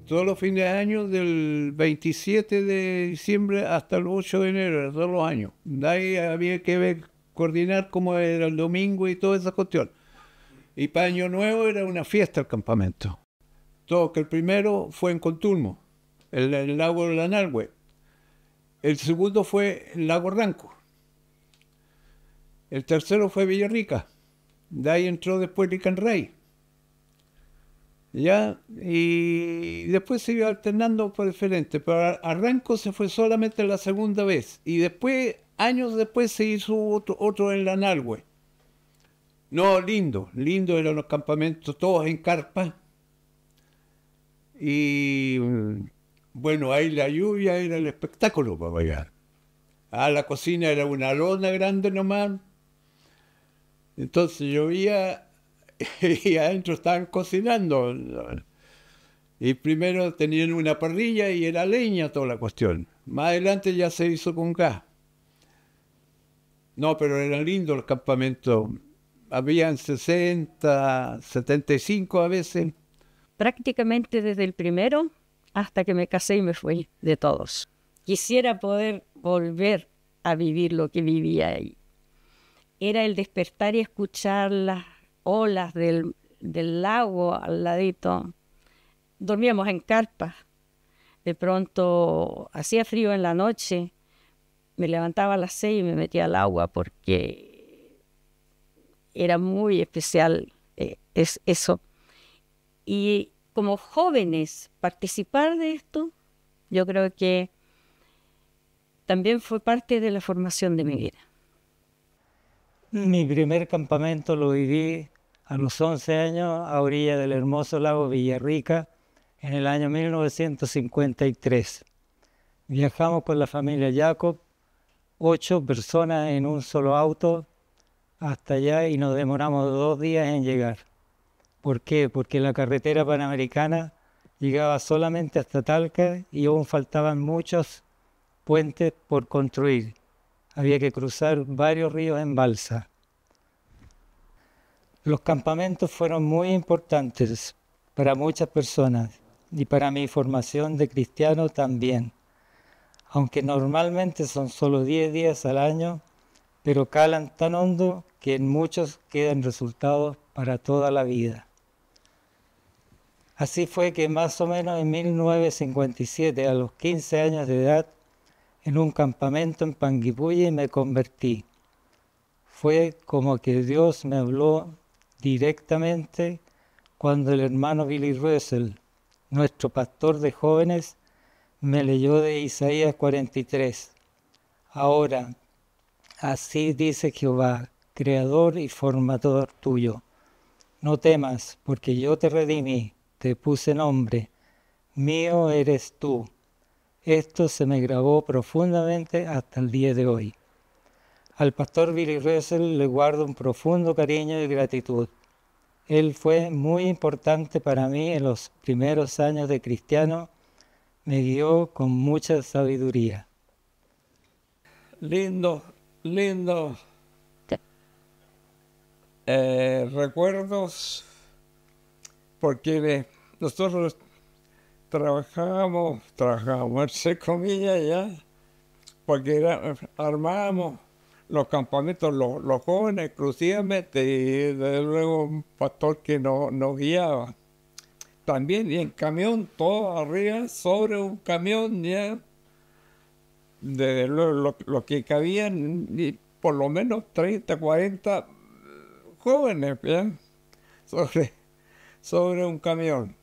F: Todos los fines de año, del 27 de diciembre hasta el 8 de enero, todos los años. De ahí había que coordinar cómo era el domingo y toda esa cuestión. Y para Año Nuevo era una fiesta el campamento. Todo, que el primero fue en Contulmo, el lago de Lanalhue. El segundo fue el lago Ranco. El tercero fue Villarrica. De ahí entró después Licanray. Ya, y después se iba alternando por diferente, pero a Ranco se fue solamente la segunda vez, y después, años después, se hizo otro en Lanalhue. No, lindo eran los campamentos, todos en carpa, y bueno, ahí la lluvia era el espectáculo para bailar. La cocina era una lona grande nomás, entonces llovía y adentro estaban cocinando. Y primero tenían una parrilla y era leña toda la cuestión. Más adelante ya se hizo con gas. No, pero eran lindos los campamentos. Habían 60, 75 a veces.
G: Prácticamente desde el primero hasta que me casé y me fui, de todos. Quisiera poder volver a vivir lo que vivía ahí. Era el despertar y escuchar las olas del lago al ladito. Dormíamos en carpas. De pronto hacía frío en la noche. Me levantaba a las 6 y me metía al agua porque era muy especial eso. Y como jóvenes, participar de esto, yo creo que también fue parte de la formación de mi vida.
J: Mi primer campamento lo viví a los 11 años a orilla del hermoso lago Villarrica en el año 1953. Viajamos con la familia Jacob, 8 personas en un solo auto hasta allá y nos demoramos 2 días en llegar. ¿Por qué? Porque la carretera panamericana llegaba solamente hasta Talca y aún faltaban muchos puentes por construir. Había que cruzar varios ríos en balsa. Los campamentos fueron muy importantes para muchas personas y para mi formación de cristiano también. Aunque normalmente son solo 10 días al año, pero calan tan hondo que en muchos quedan resultados para toda la vida. Así fue que más o menos en 1957, a los 15 años de edad, en un campamento en Panguipulli me convertí. Fue como que Dios me habló directamente cuando el hermano Billy Russell, nuestro pastor de jóvenes, me leyó de Isaías 43. Ahora, así dice Jehová, creador y formador tuyo. No temas, porque yo te redimí, te puse nombre, mío eres tú. Esto se me grabó profundamente hasta el día de hoy. Al pastor Billy Russell le guardo un profundo cariño y gratitud. Él fue muy importante para mí en los primeros años de cristiano, me guió con mucha sabiduría.
F: lindos recuerdos, porque nosotros trabajábamos entre comillas ya, porque armábamos los campamentos, los jóvenes exclusivamente, y desde luego un pastor que nos guiaba. También, y en camión, todo arriba, sobre un camión ya, de lo que cabían, y por lo menos 30, 40 jóvenes, ¿ya? sobre un camión.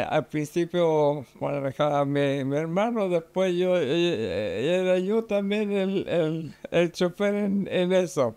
F: Al principio manejaba mi hermano, después era yo también el chofer en eso.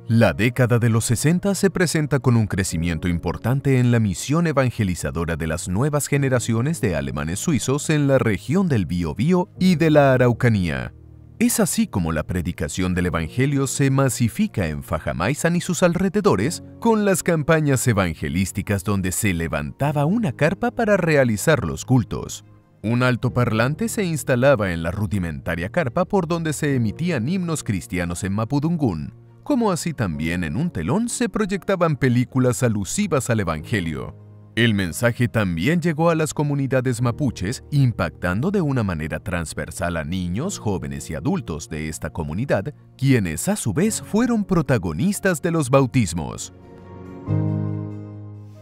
A: La década de los 60 se presenta con un crecimiento importante en la misión evangelizadora de las nuevas generaciones de alemanes suizos en la región del Biobío y de la Araucanía. Es así como la predicación del Evangelio se masifica en Fajamaizán y sus alrededores con las campañas evangelísticas donde se levantaba una carpa para realizar los cultos. Un altoparlante se instalaba en la rudimentaria carpa por donde se emitían himnos cristianos en mapudungún, como así también en un telón se proyectaban películas alusivas al Evangelio. El mensaje también llegó a las comunidades mapuches, impactando de una manera transversal a niños, jóvenes y adultos de esta comunidad, quienes a su vez fueron protagonistas de los bautismos.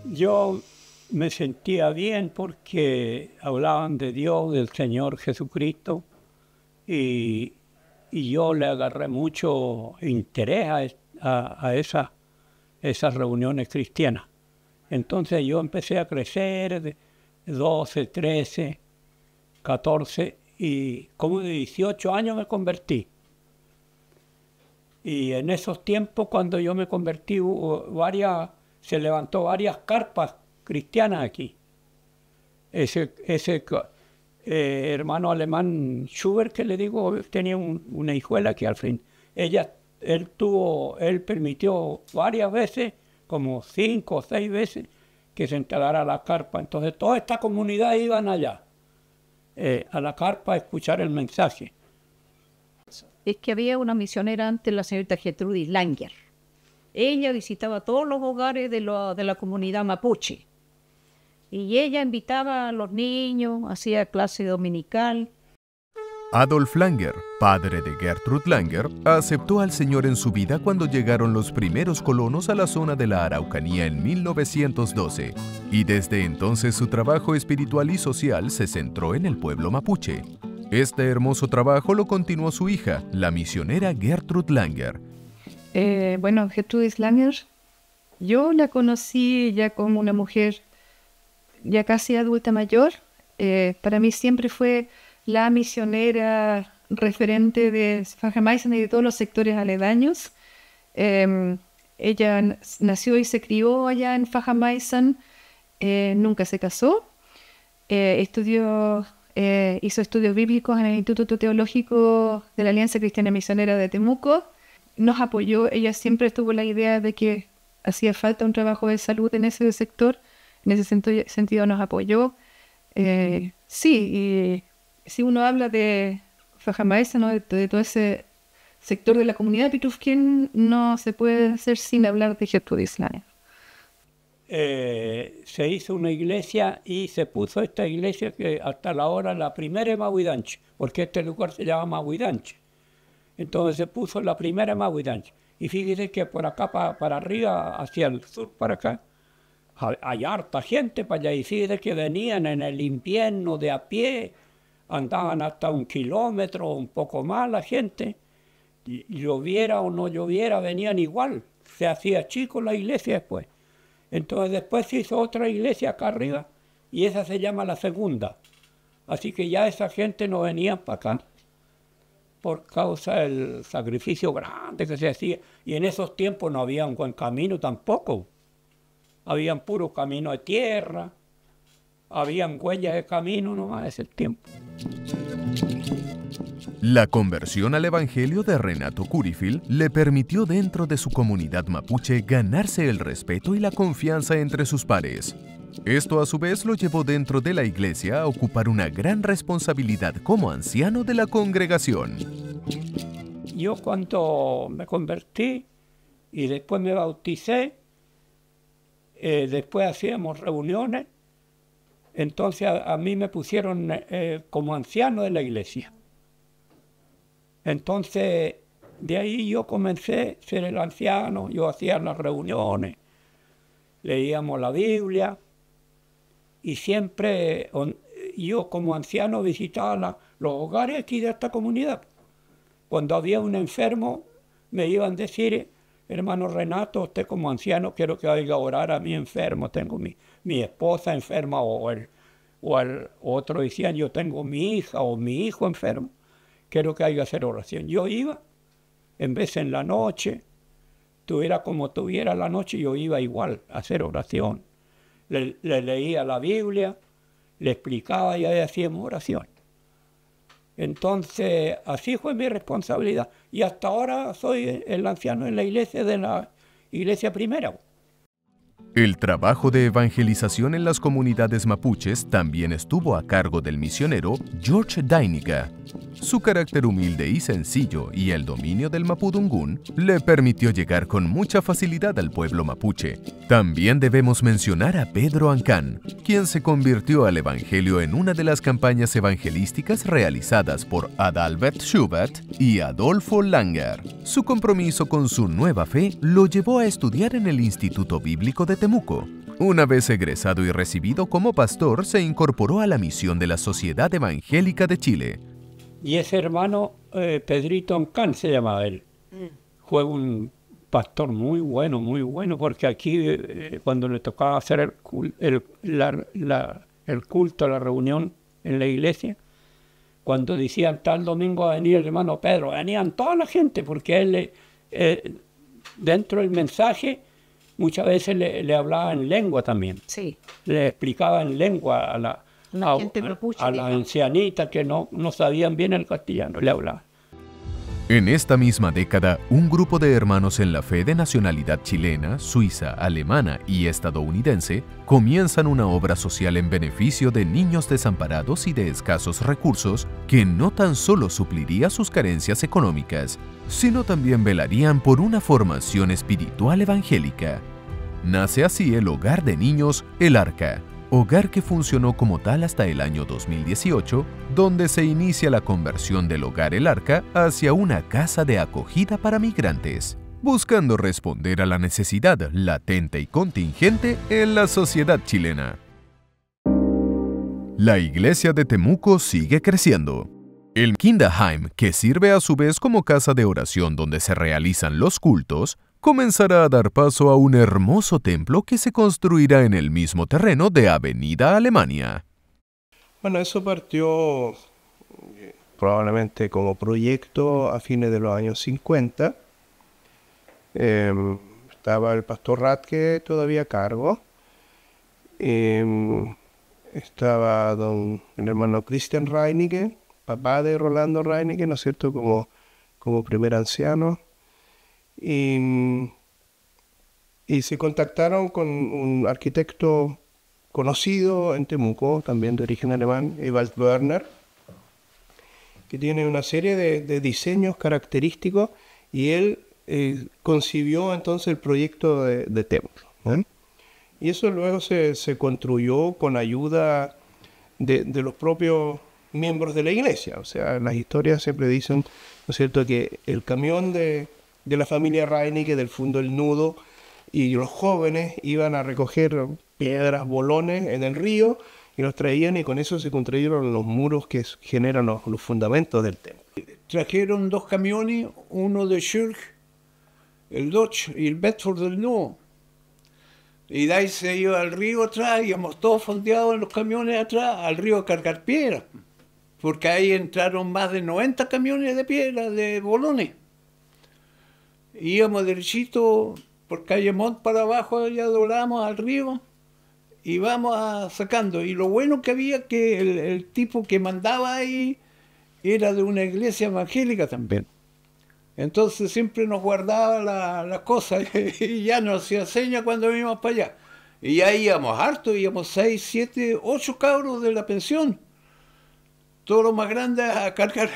K: Yo me sentía bien porque hablaban de Dios, del Señor Jesucristo, y yo le agarré mucho interés a esas reuniones cristianas. Entonces yo empecé a crecer de 12, 13, 14 y como de 18 años me convertí. Y en esos tiempos cuando yo me convertí se levantó varias carpas cristianas aquí. Ese hermano alemán Schubert que le digo tenía una hijuela que al fin él permitió varias veces, como 5 o 6 veces, que se instalara la carpa. Entonces toda esta comunidad iban allá, a la carpa a escuchar el mensaje.
L: Es que había una misionera antes, la señorita Gertrudis Langer. Ella visitaba todos los hogares de la comunidad mapuche. Y ella invitaba a los niños, hacía clase dominical.
A: Adolf Langer, padre de Gertrud Langer, aceptó al Señor en su vida cuando llegaron los primeros colonos a la zona de la Araucanía en 1912, y desde entonces su trabajo espiritual y social se centró en el pueblo mapuche. Este hermoso trabajo lo continuó su hija, la misionera Gertrud Langer.
M: Bueno, Gertrudis Langer, yo la conocí ya como una mujer ya casi adulta mayor. Para mí siempre fue la misionera referente de Fajamaizán y de todos los sectores aledaños. Ella nació y se crió allá en Fajamaizán, nunca se casó, hizo estudios bíblicos en el Instituto Teológico de la Alianza Cristiana Misionera de Temuco. Nos apoyó, ella siempre tuvo la idea de que hacía falta un trabajo de salud en ese sector, en ese sentido nos apoyó. Sí, y si uno habla de Fajamaizán, ¿no? de todo ese sector de la comunidad Pitufquén, no se puede hacer sin hablar de Gertrudis Langer.
K: Se hizo una iglesia y se puso esta iglesia que hasta la hora la primera Mahuidanche, porque este lugar se llama Mahuidanche. Entonces se puso la primera Mahuidanche. Y fíjese que por acá para arriba, hacia el sur, para acá, hay harta gente para allá. Y fíjese que venían en el invierno de a pie, andaban hasta 1 kilómetro, un poco más la gente. Y lloviera o no lloviera, venían igual. Se hacía chico la iglesia después. Entonces después se hizo otra iglesia acá arriba y esa se llama la segunda. Así que ya esa gente no venía para acá por causa del sacrificio grande que se hacía. Y en esos tiempos no había un buen camino tampoco. Habían puros caminos de tierra, habían huellas de camino nomás ese tiempo.
A: La conversión al Evangelio de Renato Curifil le permitió dentro de su comunidad mapuche ganarse el respeto y la confianza entre sus pares. Esto a su vez lo llevó dentro de la iglesia a ocupar una gran responsabilidad como anciano de la congregación.
K: Yo cuando me convertí y después me bauticé, después hacíamos reuniones, entonces a mí me pusieron como anciano de la iglesia. Entonces de ahí yo comencé a ser el anciano, yo hacía las reuniones, leíamos la Biblia y siempre yo como anciano visitaba los hogares aquí de esta comunidad. Cuando había un enfermo me iban a decir, hermano Renato, usted como anciano quiero que vaya a orar a mi enfermo, tengo mi esposa enferma, o otro decían, yo tengo mi hija o mi hijo enfermo, quiero que vaya a hacer oración. Yo iba, en vez en la noche, tuviera como tuviera la noche, yo iba igual a hacer oración. Le leía la Biblia, le explicaba y ahí hacíamos oración. Entonces, así fue mi responsabilidad. Y hasta ahora soy el anciano en la iglesia de la iglesia primera.
A: El trabajo de evangelización en las comunidades mapuches también estuvo a cargo del misionero George Dainiga. Su carácter humilde y sencillo y el dominio del mapudungún le permitió llegar con mucha facilidad al pueblo mapuche. También debemos mencionar a Pedro Ancán, quien se convirtió al evangelio en una de las campañas evangelísticas realizadas por Adalbert Schubert y Adolfo Langer. Su compromiso con su nueva fe lo llevó a estudiar en el Instituto Bíblico de Temuco. Una vez egresado y recibido como pastor, se incorporó a la misión de la Sociedad Evangélica de Chile.
K: Y ese hermano, Pedrito Ancán se llamaba él, fue un pastor muy bueno, porque aquí cuando le tocaba hacer el culto, la reunión en la iglesia, cuando decían tal domingo va a venir el hermano Pedro, venían toda la gente, porque él dentro del mensaje muchas veces le hablaba en lengua también.
L: Sí.
K: Le explicaba en lengua a la ancianita que no sabían bien el castellano, le hablaba.
A: En esta misma década, un grupo de hermanos en la fe de nacionalidad chilena, suiza, alemana y estadounidense comienzan una obra social en beneficio de niños desamparados y de escasos recursos que no tan solo supliría sus carencias económicas, sino también velarían por una formación espiritual evangélica. Nace así el Hogar de Niños El Arca, hogar que funcionó como tal hasta el año 2018, donde se inicia la conversión del Hogar El Arca hacia una casa de acogida para migrantes, buscando responder a la necesidad latente y contingente en la sociedad chilena. La iglesia de Temuco sigue creciendo. El Kinderheim, que sirve a su vez como casa de oración donde se realizan los cultos, comenzará a dar paso a un hermoso templo que se construirá en el mismo terreno de Avenida Alemania.
B: Bueno, eso partió probablemente como proyecto a fines de los años 50. Estaba el pastor Radke todavía a cargo. Estaba el hermano Christian Reinecke, papá de Rolando Reinecke, ¿no es cierto?, como primer anciano. Y se contactaron con un arquitecto conocido en Temuco, también de origen alemán, Ewald Werner, que tiene una serie de diseños característicos, y él concibió entonces el proyecto de templo, ¿eh? Y eso luego se construyó con ayuda de los propios miembros de la iglesia. O sea, las historias siempre dicen, ¿no es cierto?, que el camión de la familia Reinecke, del Fundo El Nudo, y los jóvenes iban a recoger piedras, bolones en el río, y los traían, y con eso se construyeron los muros que generan los fundamentos del templo.
F: Trajeron 2 camiones, uno de Schurg, el Dodge y el Bedford del Nudo. Y de ahí se iba al río atrás, íbamos todos fondeados en los camiones atrás, al río a cargar piedras, porque ahí entraron más de 90 camiones de piedras, de bolones. Íbamos derechito por calle Montt para abajo, ya doblamos al río y vamos sacando. Y lo bueno que había que el tipo que mandaba ahí era de una iglesia evangélica también. Entonces siempre nos guardaba las cosas y ya nos hacía señas cuando íbamos para allá. Y ahí íbamos harto, íbamos 6, 7, 8 cabros de la pensión. Todos los más grandes a cargar.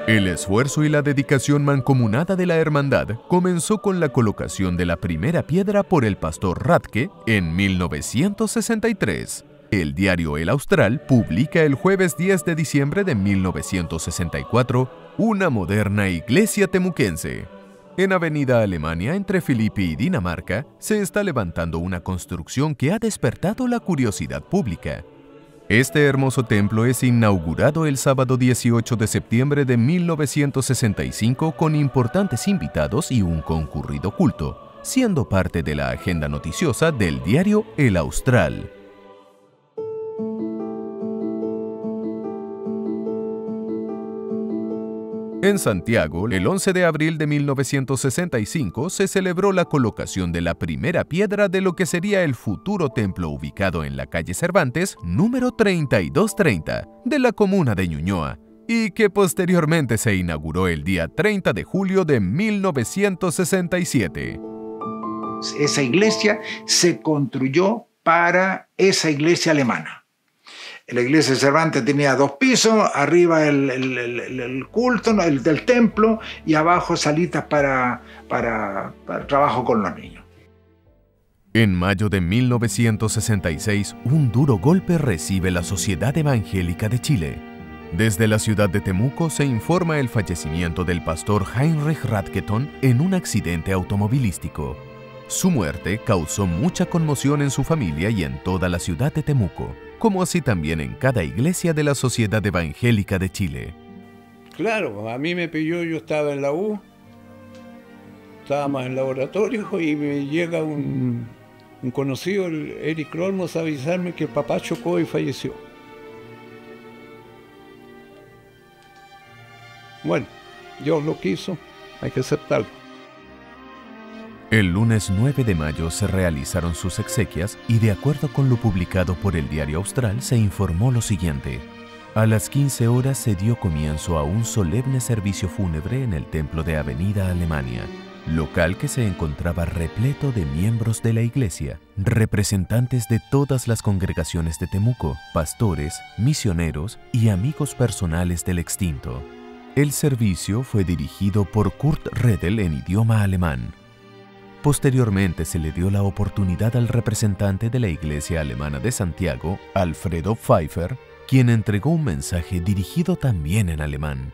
A: El esfuerzo y la dedicación mancomunada de la hermandad comenzó con la colocación de la primera piedra por el pastor Radke en 1963. El diario El Austral publica el jueves 10 de diciembre de 1964 una moderna iglesia temuquense. En Avenida Alemania, entre Philippi y Dinamarca, se está levantando una construcción que ha despertado la curiosidad pública. Este hermoso templo es inaugurado el sábado 18 de septiembre de 1965 con importantes invitados y un concurrido culto, siendo parte de la agenda noticiosa del diario El Austral. En Santiago, el 11 de abril de 1965 se celebró la colocación de la primera piedra de lo que sería el futuro templo ubicado en la calle Cervantes, número 3230, de la comuna de Ñuñoa, y que posteriormente se inauguró el día 30 de julio de 1967.
I: Esa iglesia se construyó para esa iglesia alemana. La iglesia de Cervantes tenía 2 pisos, arriba el culto, del templo, y abajo salitas para trabajo con los niños.
A: En mayo de 1966, un duro golpe recibe la Sociedad Evangélica de Chile. Desde la ciudad de Temuco se informa el fallecimiento del pastor Heinrich Radketon en un accidente automovilístico. Su muerte causó mucha conmoción en su familia y en toda la ciudad de Temuco, como así también en cada iglesia de la Sociedad Evangélica de Chile.
F: Claro, a mí me pilló, yo estaba en la U, estábamos en el laboratorio y me llega un conocido, el Eric Olmos, a avisarme que el papá chocó y falleció. Bueno, Dios lo quiso, hay que aceptarlo.
A: El lunes 9 de mayo se realizaron sus exequias y de acuerdo con lo publicado por el diario Austral se informó lo siguiente. A las 15 horas se dio comienzo a un solemne servicio fúnebre en el templo de Avenida Alemania, local que se encontraba repleto de miembros de la iglesia, representantes de todas las congregaciones de Temuco, pastores, misioneros y amigos personales del extinto. El servicio fue dirigido por Kurt Redel en idioma alemán. Posteriormente se le dio la oportunidad al representante de la Iglesia Alemana de Santiago, Alfredo Pfeiffer, quien entregó un mensaje dirigido también en alemán.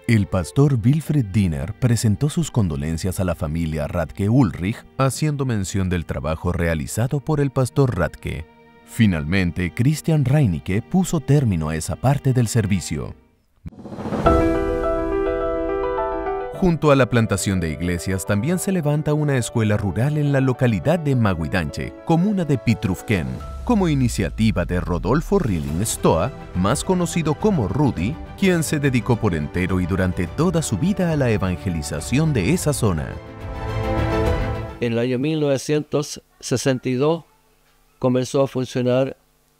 A: El pastor Wilfried Diener presentó sus condolencias a la familia Radke Ulrich, haciendo mención del trabajo realizado por el pastor Radke. Finalmente, Christian Reinicke puso término a esa parte del servicio. Junto a la plantación de iglesias también se levanta una escuela rural en la localidad de Maguidanche, comuna de Pitrufquén, como iniciativa de Rodolfo Rilling Stoa, más conocido como Rudy, quien se dedicó por entero y durante toda su vida a la evangelización de esa zona.
D: En el año 1962 comenzó a funcionar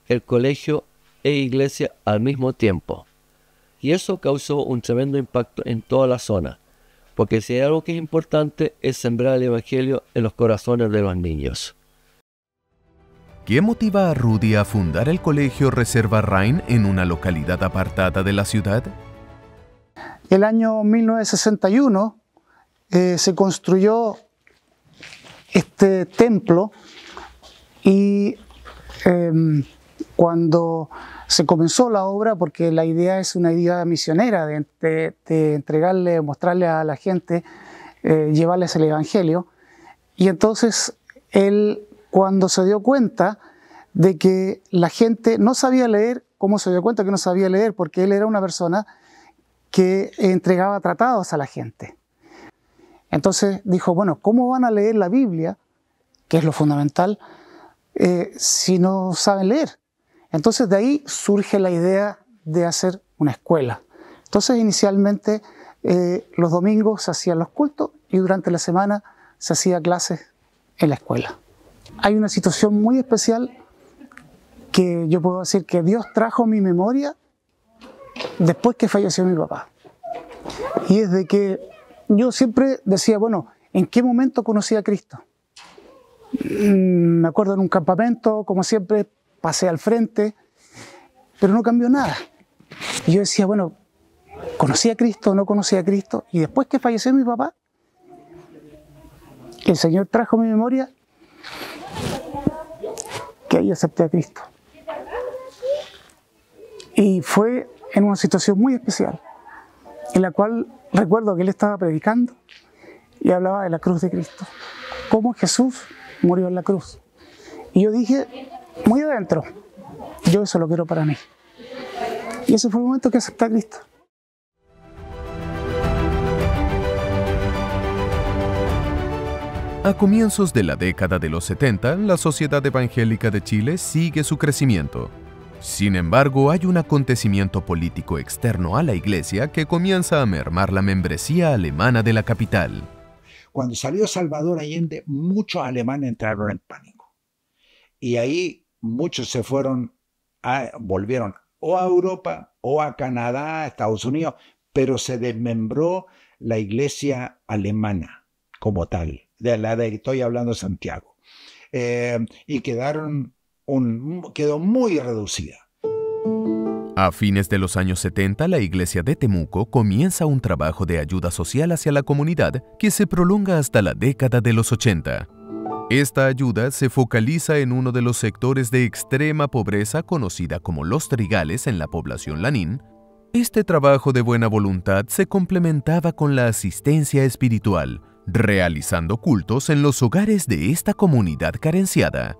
D: el colegio e iglesia al mismo tiempo, y eso causó un tremendo impacto en toda la zona. Porque si hay algo que es importante es sembrar el Evangelio en los corazones de los niños.
A: ¿Qué motiva a Rudy a fundar el colegio Reserva Rhein en una localidad apartada de la ciudad?
N: El año 1961 se construyó este templo y cuando se comenzó la obra, porque la idea es una idea misionera de entregarle, mostrarle a la gente, llevarles el Evangelio. Y entonces él, cuando se dio cuenta de que la gente no sabía leer, ¿cómo se dio cuenta que no sabía leer? Porque él era una persona que entregaba tratados a la gente. Entonces dijo, bueno, ¿cómo van a leer la Biblia, que es lo fundamental, si no saben leer? Entonces de ahí surge la idea de hacer una escuela. Entonces inicialmente los domingos se hacían los cultos y durante la semana se hacía clases en la escuela. Hay una situación muy especial que yo puedo decir que Dios trajo a mi memoria después que falleció mi papá. Y es de que yo siempre decía, bueno, ¿en qué momento conocí a Cristo? Me acuerdo en un campamento, como siempre, pasé al frente, pero no cambió nada. Y yo decía, bueno, ¿conocí a Cristo o no conocí a Cristo? Y después que falleció mi papá, el Señor trajo a mi memoria que ahí acepté a Cristo. Y fue en una situación muy especial, en la cual recuerdo que él estaba predicando y hablaba de la cruz de Cristo, cómo Jesús murió en la cruz. Y yo dije, muy adentro, yo eso lo quiero para mí. Y ese fue el momento que acepté a Cristo.
A: A comienzos de la década de los 70, la Sociedad Evangélica de Chile sigue su crecimiento. Sin embargo, hay un acontecimiento político externo a la Iglesia que comienza a mermar la membresía alemana de la capital.
I: Cuando salió Salvador Allende, muchos alemanes entraron en pánico. Y ahí muchos se fueron, volvieron o a Europa o a Canadá, a Estados Unidos, pero se desmembró la iglesia alemana como tal, de la de que estoy hablando de Santiago. Y quedó muy reducida.
A: A fines de los años 70, la iglesia de Temuco comienza un trabajo de ayuda social hacia la comunidad que se prolonga hasta la década de los 80. Esta ayuda se focaliza en uno de los sectores de extrema pobreza conocida como Los Trigales en la población Lanín. Este trabajo de buena voluntad se complementaba con la asistencia espiritual, realizando cultos en los hogares de esta comunidad carenciada.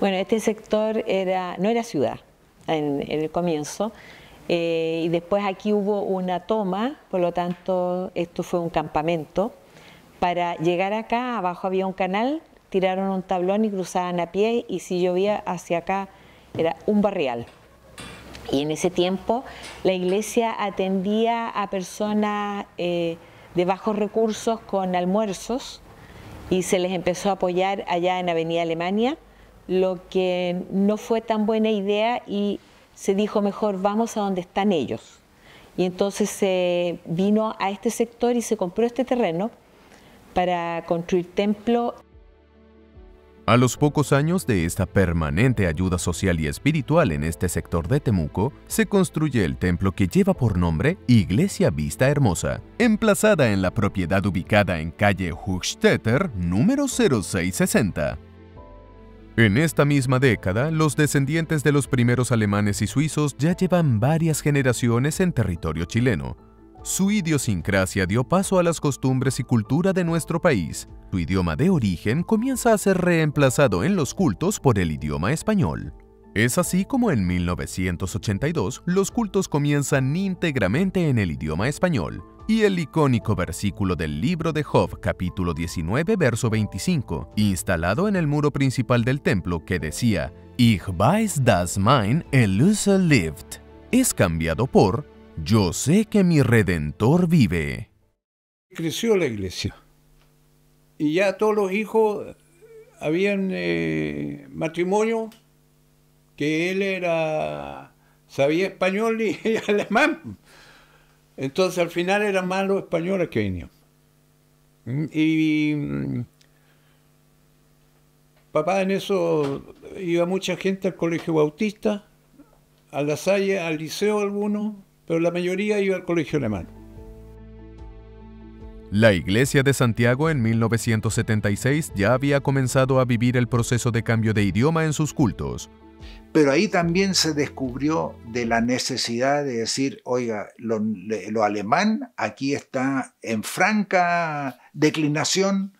O: Bueno, este sector no era ciudad en el comienzo, y después aquí hubo una toma, por lo tanto esto fue un campamento. Para llegar acá, abajo había un canal, tiraron un tablón y cruzaban a pie, y si llovía hacia acá era un barrial. Y en ese tiempo la iglesia atendía a personas de bajos recursos con almuerzos, y se les empezó a apoyar allá en Avenida Alemania, lo que no fue tan buena idea, y se dijo mejor vamos a donde están ellos. Y entonces se vino a este sector y se compró este terreno para construir templo.
A: A los pocos años de esta permanente ayuda social y espiritual en este sector de Temuco, se construye el templo que lleva por nombre Iglesia Vista Hermosa, emplazada en la propiedad ubicada en calle Hochstetter, número 0660. En esta misma década, los descendientes de los primeros alemanes y suizos ya llevan varias generaciones en territorio chileno. Su idiosincrasia dio paso a las costumbres y cultura de nuestro país. Su idioma de origen comienza a ser reemplazado en los cultos por el idioma español. Es así como en 1982 los cultos comienzan íntegramente en el idioma español, y el icónico versículo del libro de Job, capítulo 19, verso 25, instalado en el muro principal del templo que decía Ich weiß, dass mein Erlöser lebt, es cambiado por Yo sé que mi Redentor vive.
F: Creció la iglesia y ya todos los hijos habían matrimonio que él sabía español y alemán. Entonces al final eran más los españoles que venían. Y papá en eso iba mucha gente al colegio bautista, a La Salle, al liceo algunos, pero la mayoría iba al colegio alemán.
A: La Iglesia de Santiago en 1976 ya había comenzado a vivir el proceso de cambio de idioma en sus cultos.
I: Pero ahí también se descubrió de la necesidad de decir, oiga, lo alemán aquí está en franca declinación,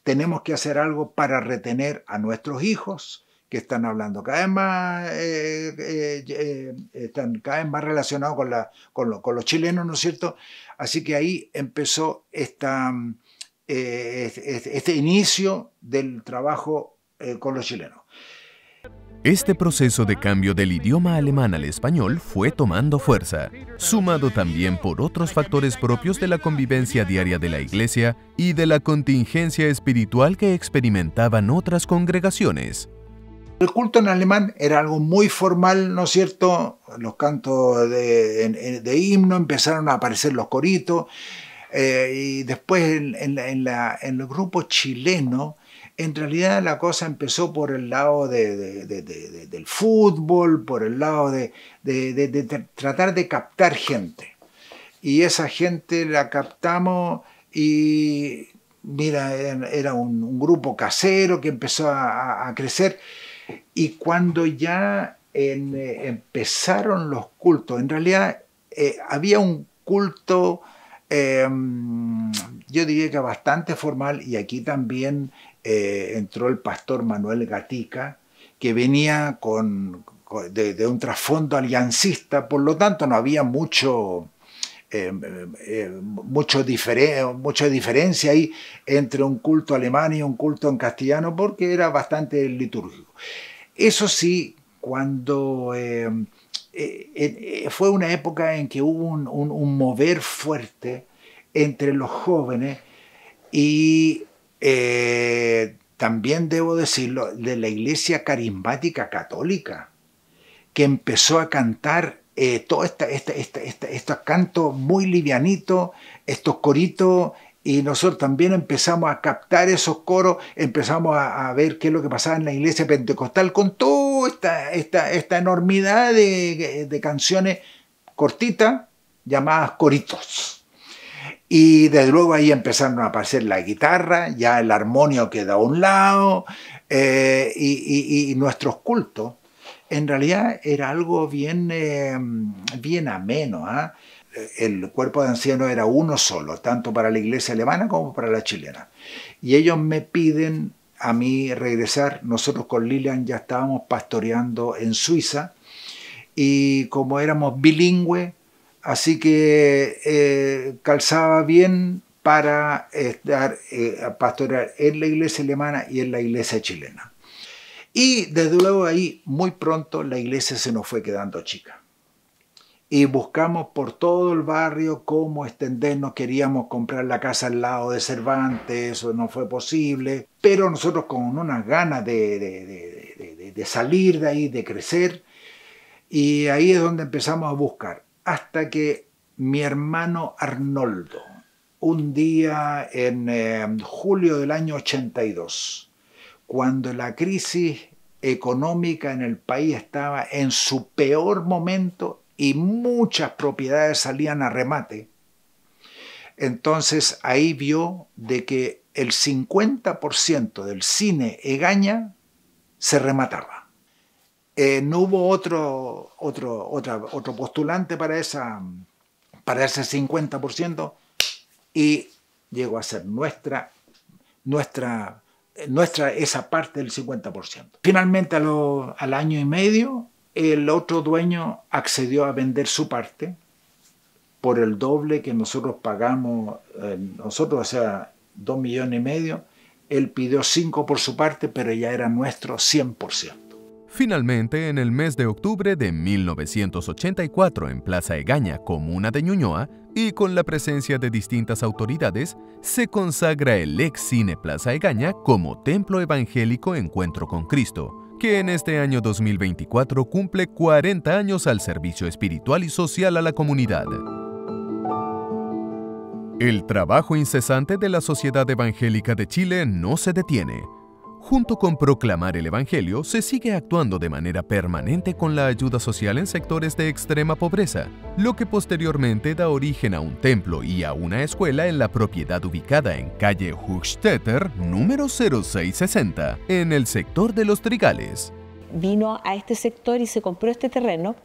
I: tenemos que hacer algo para retener a nuestros hijos, que están hablando cada vez más, están cada vez más relacionados con los chilenos, ¿no es cierto? Así que ahí empezó este inicio del trabajo con los chilenos.
A: Este proceso de cambio del idioma alemán al español fue tomando fuerza, sumado también por otros factores propios de la convivencia diaria de la Iglesia y de la contingencia espiritual que experimentaban otras congregaciones.
I: El culto en alemán era algo muy formal, ¿no es cierto? Los cantos de himno, empezaron a aparecer los coritos, y después en el grupo chileno en realidad la cosa empezó por el lado del fútbol, por el lado de tratar de captar gente. Y esa gente la captamos y mira, era un grupo casero que empezó a crecer. Y cuando ya empezaron los cultos, en realidad había un culto, yo diría que bastante formal, y aquí también entró el pastor Manuel Gatica, que venía de un trasfondo aliancista, por lo tanto no había mucha diferencia ahí entre un culto alemán y un culto en castellano, porque era bastante litúrgico. Eso sí, cuando fue una época en que hubo un mover fuerte entre los jóvenes y también debo decirlo, de la Iglesia Carismática Católica, que empezó a cantar todos estos cantos muy livianitos, estos coritos, y nosotros también empezamos a captar esos coros, empezamos a ver qué es lo que pasaba en la iglesia pentecostal con toda esta enormidad de canciones cortitas llamadas coritos. Y desde luego ahí empezaron a aparecer la guitarra, ya el armonio queda a un lado, y nuestros cultos en realidad era algo bien ameno, ¿eh? El cuerpo de ancianos era uno solo, tanto para la iglesia alemana como para la chilena. Y ellos me piden a mí regresar. Nosotros con Lilian ya estábamos pastoreando en Suiza, y como éramos bilingües, así que calzaba bien para pastorear en la iglesia alemana y en la iglesia chilena. Y desde luego ahí, muy pronto, la iglesia se nos fue quedando chica. Y buscamos por todo el barrio cómo extendernos. Queríamos comprar la casa al lado de Cervantes, eso no fue posible. Pero nosotros con unas ganas de salir de ahí, de crecer. Y ahí es donde empezamos a buscar. Hasta que mi hermano Arnoldo, un día en julio del año 82, cuando la crisis económica en el país estaba en su peor momento y muchas propiedades salían a remate, entonces ahí vio de que el 50% del cine Egaña se remataba. No hubo otro postulante para ese 50%, y llegó a ser nuestra esa parte del 50%. Finalmente al año y medio el otro dueño accedió a vender su parte por el doble que nosotros pagamos, nosotros, o sea, 2,5 millones. Él pidió 5 por su parte, pero ya era nuestro 100%.
A: Finalmente, en el mes de octubre de 1984, en Plaza Egaña, comuna de Ñuñoa, y con la presencia de distintas autoridades, se consagra el ex Cine Plaza Egaña como Templo Evangélico Encuentro con Cristo, que en este año 2024 cumple 40 años al servicio espiritual y social a la comunidad. El trabajo incesante de la Sociedad Evangélica de Chile no se detiene. Junto con proclamar el Evangelio, se sigue actuando de manera permanente con la ayuda social en sectores de extrema pobreza, lo que posteriormente da origen a un templo y a una escuela en la propiedad ubicada en calle Hochstetter, número 0660, en el sector de Los Trigales.
O: Vino a este sector y se compró este terreno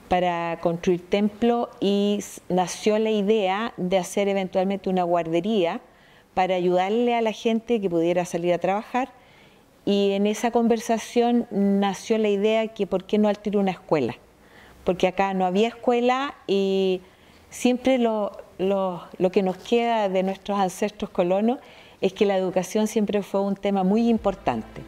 O: para construir templo, y nació la idea de hacer eventualmente una guardería para ayudarle a la gente que pudiera salir a trabajar. Y en esa conversación nació la idea que por qué no al tiro una escuela, porque acá no había escuela, y siempre lo que nos queda de nuestros ancestros colonos es que la educación siempre fue un tema muy importante.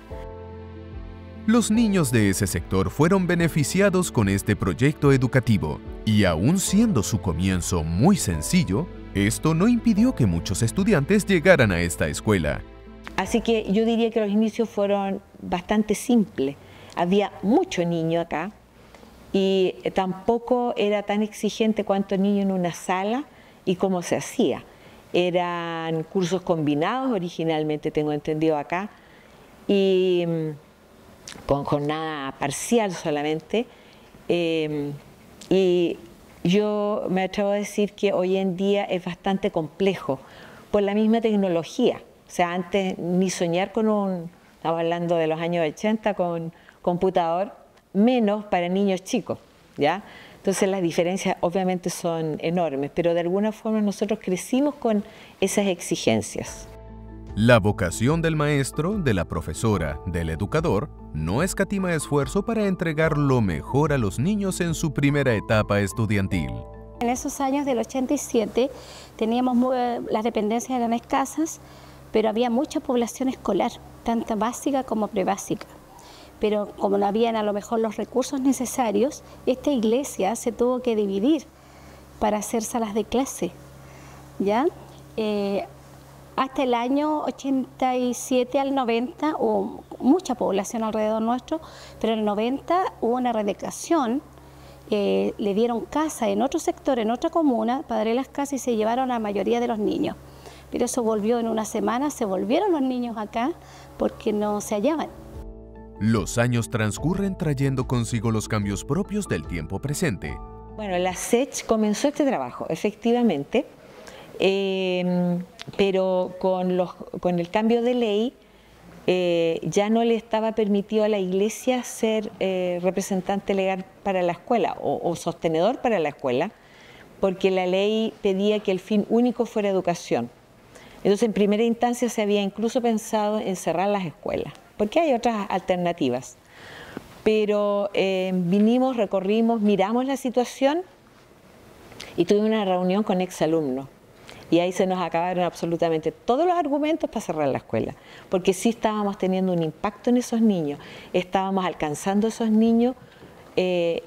A: Los niños de ese sector fueron beneficiados con este proyecto educativo, y aun siendo su comienzo muy sencillo, esto no impidió que muchos estudiantes llegaran a esta escuela.
O: Así que yo diría que los inicios fueron bastante simples. Había mucho niño acá y tampoco era tan exigente cuántos niños en una sala y cómo se hacía. Eran cursos combinados originalmente, tengo entendido acá, y con jornada parcial solamente. Y yo me atrevo a decir que hoy en día es bastante complejo por la misma tecnología. O sea, antes ni soñar con estamos hablando de los años 80, con computador, menos para niños chicos, ¿ya? Entonces las diferencias obviamente son enormes, pero de alguna forma nosotros crecimos con esas exigencias.
A: La vocación del maestro, de la profesora, del educador, no escatima esfuerzo para entregar lo mejor a los niños en su primera etapa estudiantil.
P: En esos años del 87 teníamos las dependencias eran escasas, pero había mucha población escolar, tanto básica como prebásica. Pero como no habían a lo mejor los recursos necesarios, esta iglesia se tuvo que dividir para hacer salas de clase, ¿ya? Hasta el año 87 al 90 hubo mucha población alrededor nuestro, pero en el 90 hubo una redecación, le dieron casa en otro sector, en otra comuna, para darle las casas y se llevaron a la mayoría de los niños. Pero eso volvió en una semana, se volvieron los niños acá porque no se hallaban.
A: Los años transcurren trayendo consigo los cambios propios del tiempo presente.
O: Bueno, la SECH comenzó este trabajo, efectivamente. Pero con el cambio de ley ya no le estaba permitido a la iglesia ser representante legal para la escuela o sostenedor para la escuela, porque la ley pedía que el fin único fuera educación. Entonces, en primera instancia se había incluso pensado en cerrar las escuelas, porque hay otras alternativas. Pero vinimos, recorrimos, miramos la situación y tuvimos una reunión con exalumnos. Y ahí se nos acabaron absolutamente todos los argumentos para cerrar la escuela, porque sí estábamos teniendo un impacto en esos niños, estábamos alcanzando a esos niños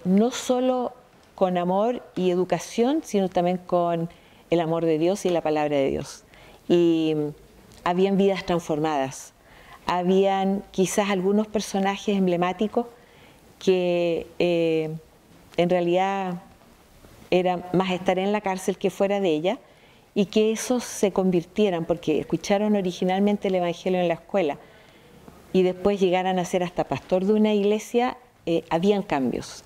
O: no solo con amor y educación, sino también con el amor de Dios y la palabra de Dios. Y habían vidas transformadas, habían quizás algunos personajes emblemáticos que en realidad era más estar en la cárcel que fuera de ella, y que esos se convirtieran, porque escucharon originalmente el Evangelio en la escuela y después llegaran a ser hasta pastor de una iglesia, habían cambios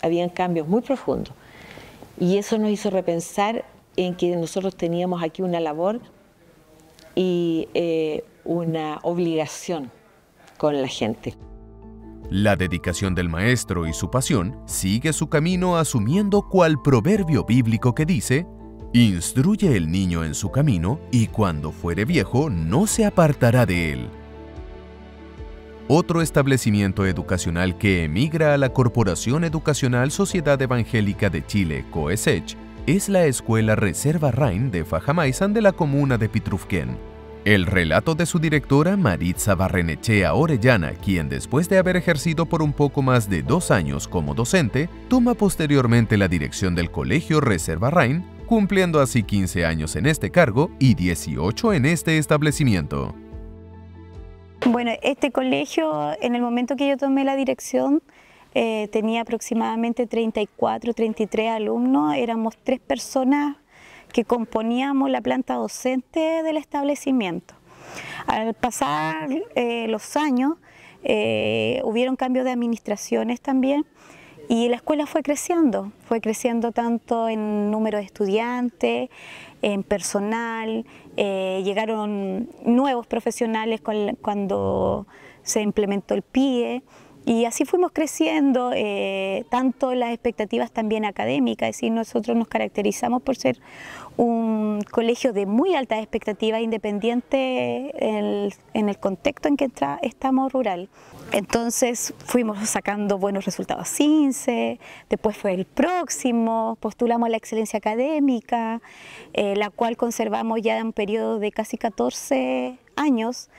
O: muy profundos. Y eso nos hizo repensar en que nosotros teníamos aquí una labor y una obligación con la gente.
A: La dedicación del maestro y su pasión sigue su camino asumiendo cual proverbio bíblico que dice: instruye el niño en su camino, y cuando fuere viejo no se apartará de él. Otro establecimiento educacional que emigra a la Corporación Educacional Sociedad Evangélica de Chile, COESECH, es la Escuela Reserva Rain de Fajamaizán de la comuna de Pitrufquén. El relato de su directora, Maritza Barrenechea Orellana, quien después de haber ejercido por un poco más de 2 años como docente, toma posteriormente la dirección del Colegio Reserva Rain, cumpliendo así 15 años en este cargo y 18 en este establecimiento.
P: Bueno, este colegio, en el momento que yo tomé la dirección, tenía aproximadamente 34, 33 alumnos, éramos 3 personas que componíamos la planta docente del establecimiento. Al pasar los años, hubieron cambios de administraciones también, y la escuela fue creciendo tanto en número de estudiantes, en personal, llegaron nuevos profesionales cuando se implementó el PIE, y así fuimos creciendo, tanto las expectativas también académicas, es decir, nosotros nos caracterizamos por ser un colegio de muy altas expectativas, independiente en el contexto en que estamos rural. Entonces fuimos sacando buenos resultados CINCE, después fue el próximo, postulamos a la excelencia académica, la cual conservamos ya en un periodo de casi 14 años,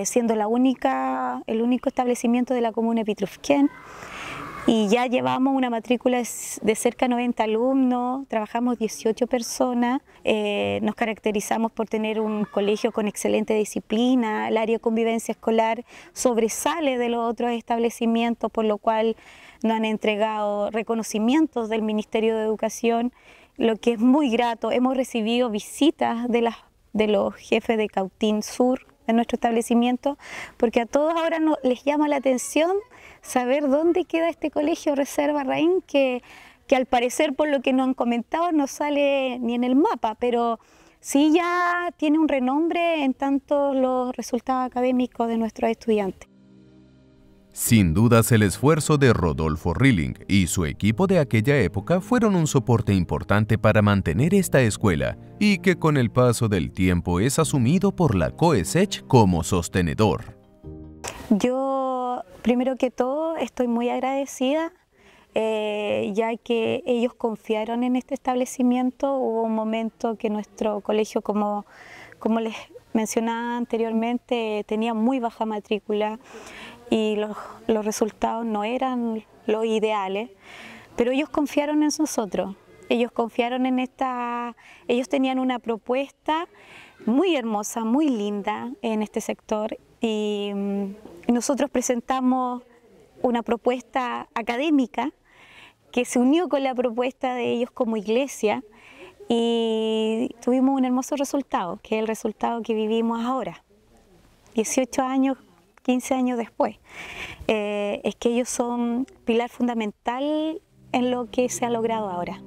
P: siendo el único establecimiento de la comuna de Pitrufquén. Y ya llevamos una matrícula de cerca de 90 alumnos, trabajamos 18 personas, nos caracterizamos por tener un colegio con excelente disciplina, el área de convivencia escolar sobresale de los otros establecimientos, por lo cual nos han entregado reconocimientos del Ministerio de Educación, lo que es muy grato. Hemos recibido visitas de los jefes de Cautín Sur, de nuestro establecimiento, porque a todos ahora les llama la atención saber dónde queda este colegio Reserva Raín, que al parecer, por lo que nos han comentado, no sale ni en el mapa, pero sí ya tiene un renombre en tanto los resultados académicos de nuestros estudiantes.
A: Sin dudas, el esfuerzo de Rodolfo Rilling y su equipo de aquella época fueron un soporte importante para mantener esta escuela y que con el paso del tiempo es asumido por la COESECH como sostenedor.
P: Yo, primero que todo, estoy muy agradecida, ya que ellos confiaron en este establecimiento. Hubo un momento que nuestro colegio, como les mencionaba anteriormente, tenía muy baja matrícula y los resultados no eran los ideales, pero ellos confiaron en nosotros, ellos confiaron en ellos tenían una propuesta muy hermosa, muy linda en este sector y nosotros presentamos una propuesta académica que se unió con la propuesta de ellos como iglesia y tuvimos un hermoso resultado, que es el resultado que vivimos ahora, 18 años, 15 años después. Es que ellos son pilar fundamental en lo que se ha logrado ahora.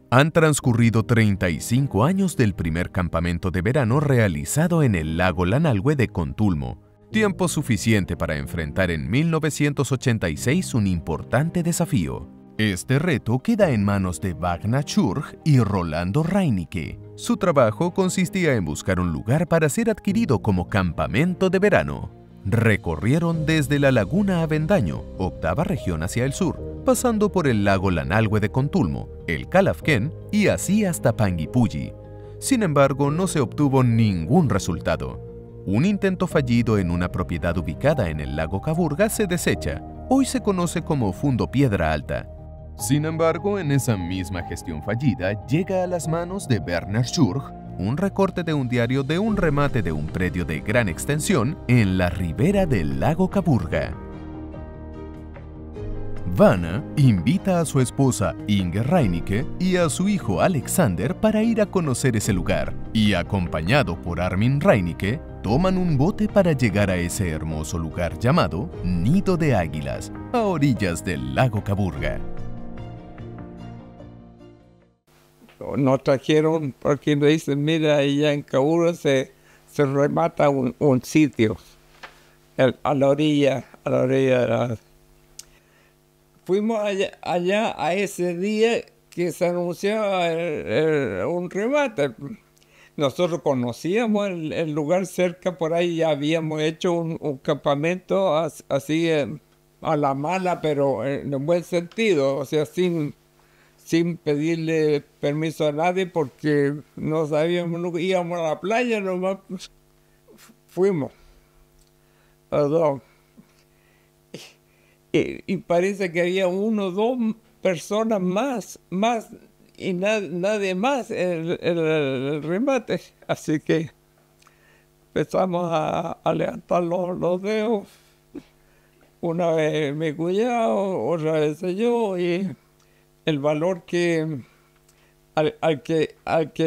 A: Han transcurrido 35 años del primer campamento de verano realizado en el lago Lanalhue de Contulmo, tiempo suficiente para enfrentar en 1986 un importante desafío. Este reto queda en manos de Wagner Schurg y Rolando Reinicke. Su trabajo consistía en buscar un lugar para ser adquirido como campamento de verano. Recorrieron desde la laguna Avendaño, octava región hacia el sur, pasando por el lago Lanalhue de Contulmo, el Calafquén y así hasta Panguipulli. Sin embargo, no se obtuvo ningún resultado. Un intento fallido en una propiedad ubicada en el lago Caburga se desecha. Hoy se conoce como Fundo Piedra Alta. Sin embargo, en esa misma gestión fallida llega a las manos de Werner Schurg un recorte de un diario de un remate de un predio de gran extensión en la ribera del lago Caburga. Vanna invita a su esposa Inge Reinicke y a su hijo Alexander para ir a conocer ese lugar, y acompañado por Armin Reinicke, toman un bote para llegar a ese hermoso lugar llamado Nido de Águilas, a orillas del lago Caburga.
K: Nos trajeron porque me dicen, mira, allá en Caburga se remata un sitio a la orilla de la... Fuimos allá a ese día que se anunciaba un remate. Nosotros conocíamos el lugar cerca, por ahí ya habíamos hecho un campamento así a la mala, pero en un buen sentido, o sea, sin pedirle permiso a nadie porque no sabíamos, íbamos a la playa, nomás fuimos. Perdón. Y parece que había 1 o 2 personas más y nadie más en el remate. Así que empezamos a levantar los dedos. Una vez mi cuñado, otra vez yo, y el valor que al que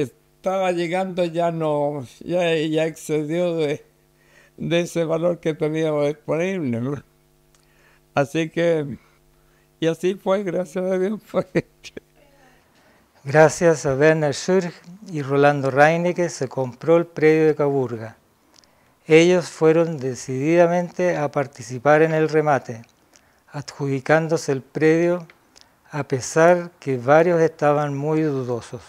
K: estaba llegando ya excedió de ese valor que teníamos disponible, ¿no? Así que, y así fue, gracias a Dios.
J: Gracias a Werner Schurg y Rolando Reinicke se compró el predio de Caburga. Ellos fueron decididamente a participar en el remate, adjudicándose el predio a pesar que varios estaban muy dudosos.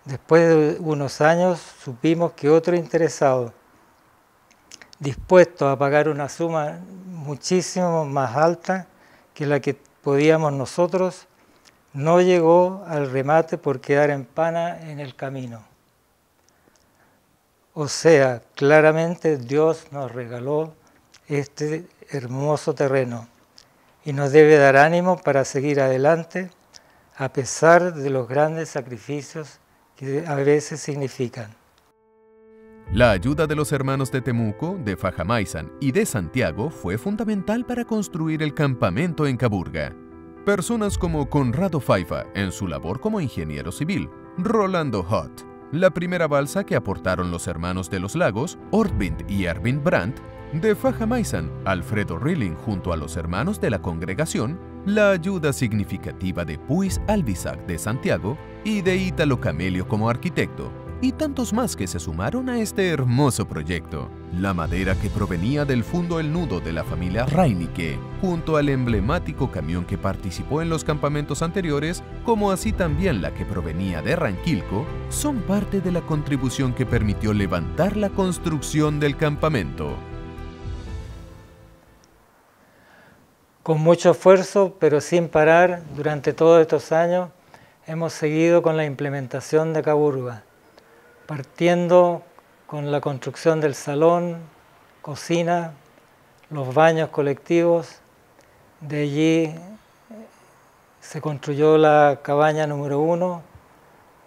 J: Después de unos años supimos que otro interesado, dispuesto a pagar una suma muchísimo más alta que la que podíamos nosotros, no llegó al remate por quedar en pana en el camino. O sea, claramente Dios nos regaló este hermoso terreno y nos debe dar ánimo para seguir adelante a pesar de los grandes sacrificios que a veces significan.
A: La ayuda de los hermanos de Temuco, de Fajamaizán y de Santiago fue fundamental para construir el campamento en Caburga. Personas como Conrado Faifa, en su labor como ingeniero civil, Rolando Hott, La primera balsa que aportaron los hermanos de los lagos, Ortvind y Erwin Brandt, de Fajamaisan, Alfredo Rilling junto a los hermanos de la congregación, la ayuda significativa de Puis Albisac de Santiago y de Ítalo Camelio como arquitecto, y tantos más que se sumaron a este hermoso proyecto. La madera que provenía del Fundo El Nudo de la familia Reinicke, junto al emblemático camión que participó en los campamentos anteriores, como así también la que provenía de Ranquilco, son parte de la contribución que permitió levantar la construcción del campamento.
J: Con mucho esfuerzo, pero sin parar, durante todos estos años, hemos seguido con la implementación de Caburga, partiendo con la construcción del salón, cocina, los baños colectivos. De allí se construyó la cabaña número 1,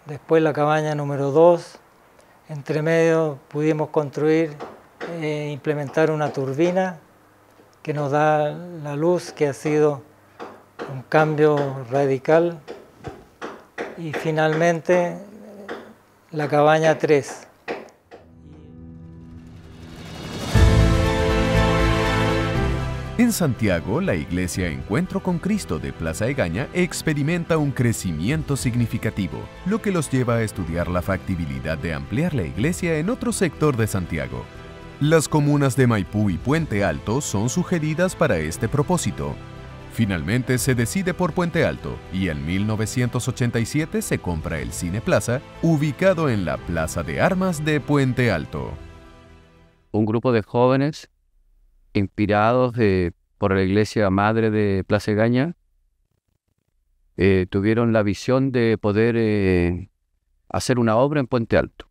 J: después la cabaña número 2. Entre medio pudimos construir e implementar una turbina que nos da la luz, que ha sido un cambio radical. Y finalmente la cabaña 3.
A: En Santiago, la iglesia Encuentro con Cristo de Plaza Egaña experimenta un crecimiento significativo, lo que los lleva a estudiar la factibilidad de ampliar la iglesia en otro sector de Santiago. Las comunas de Maipú y Puente Alto son sugeridas para este propósito. Finalmente se decide por Puente Alto y en 1987 se compra el Cine Plaza, ubicado en la Plaza de Armas de Puente Alto.
Q: Un grupo de jóvenes inspirados por la iglesia madre de Plaza Egaña tuvieron la visión de poder hacer una obra en Puente Alto.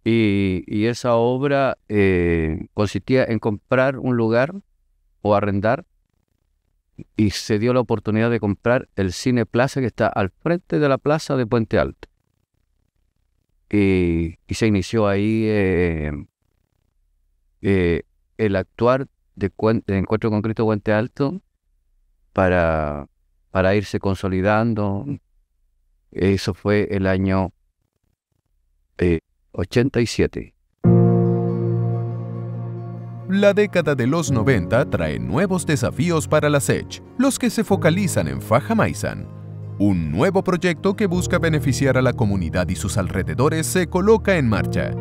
Q: Y esa obra consistía en comprar un lugar o arrendar, y se dio la oportunidad de comprar el Cine Plaza, que está al frente de la plaza de Puente Alto. Y se inició ahí el actuar de Encuentro con Cristo Puente Alto para irse consolidando. Eso fue el año 87.
A: La década de los 90 trae nuevos desafíos para la SECH, los que se focalizan en Fajamaisan. Un nuevo proyecto que busca beneficiar a la comunidad y sus alrededores se coloca en marcha.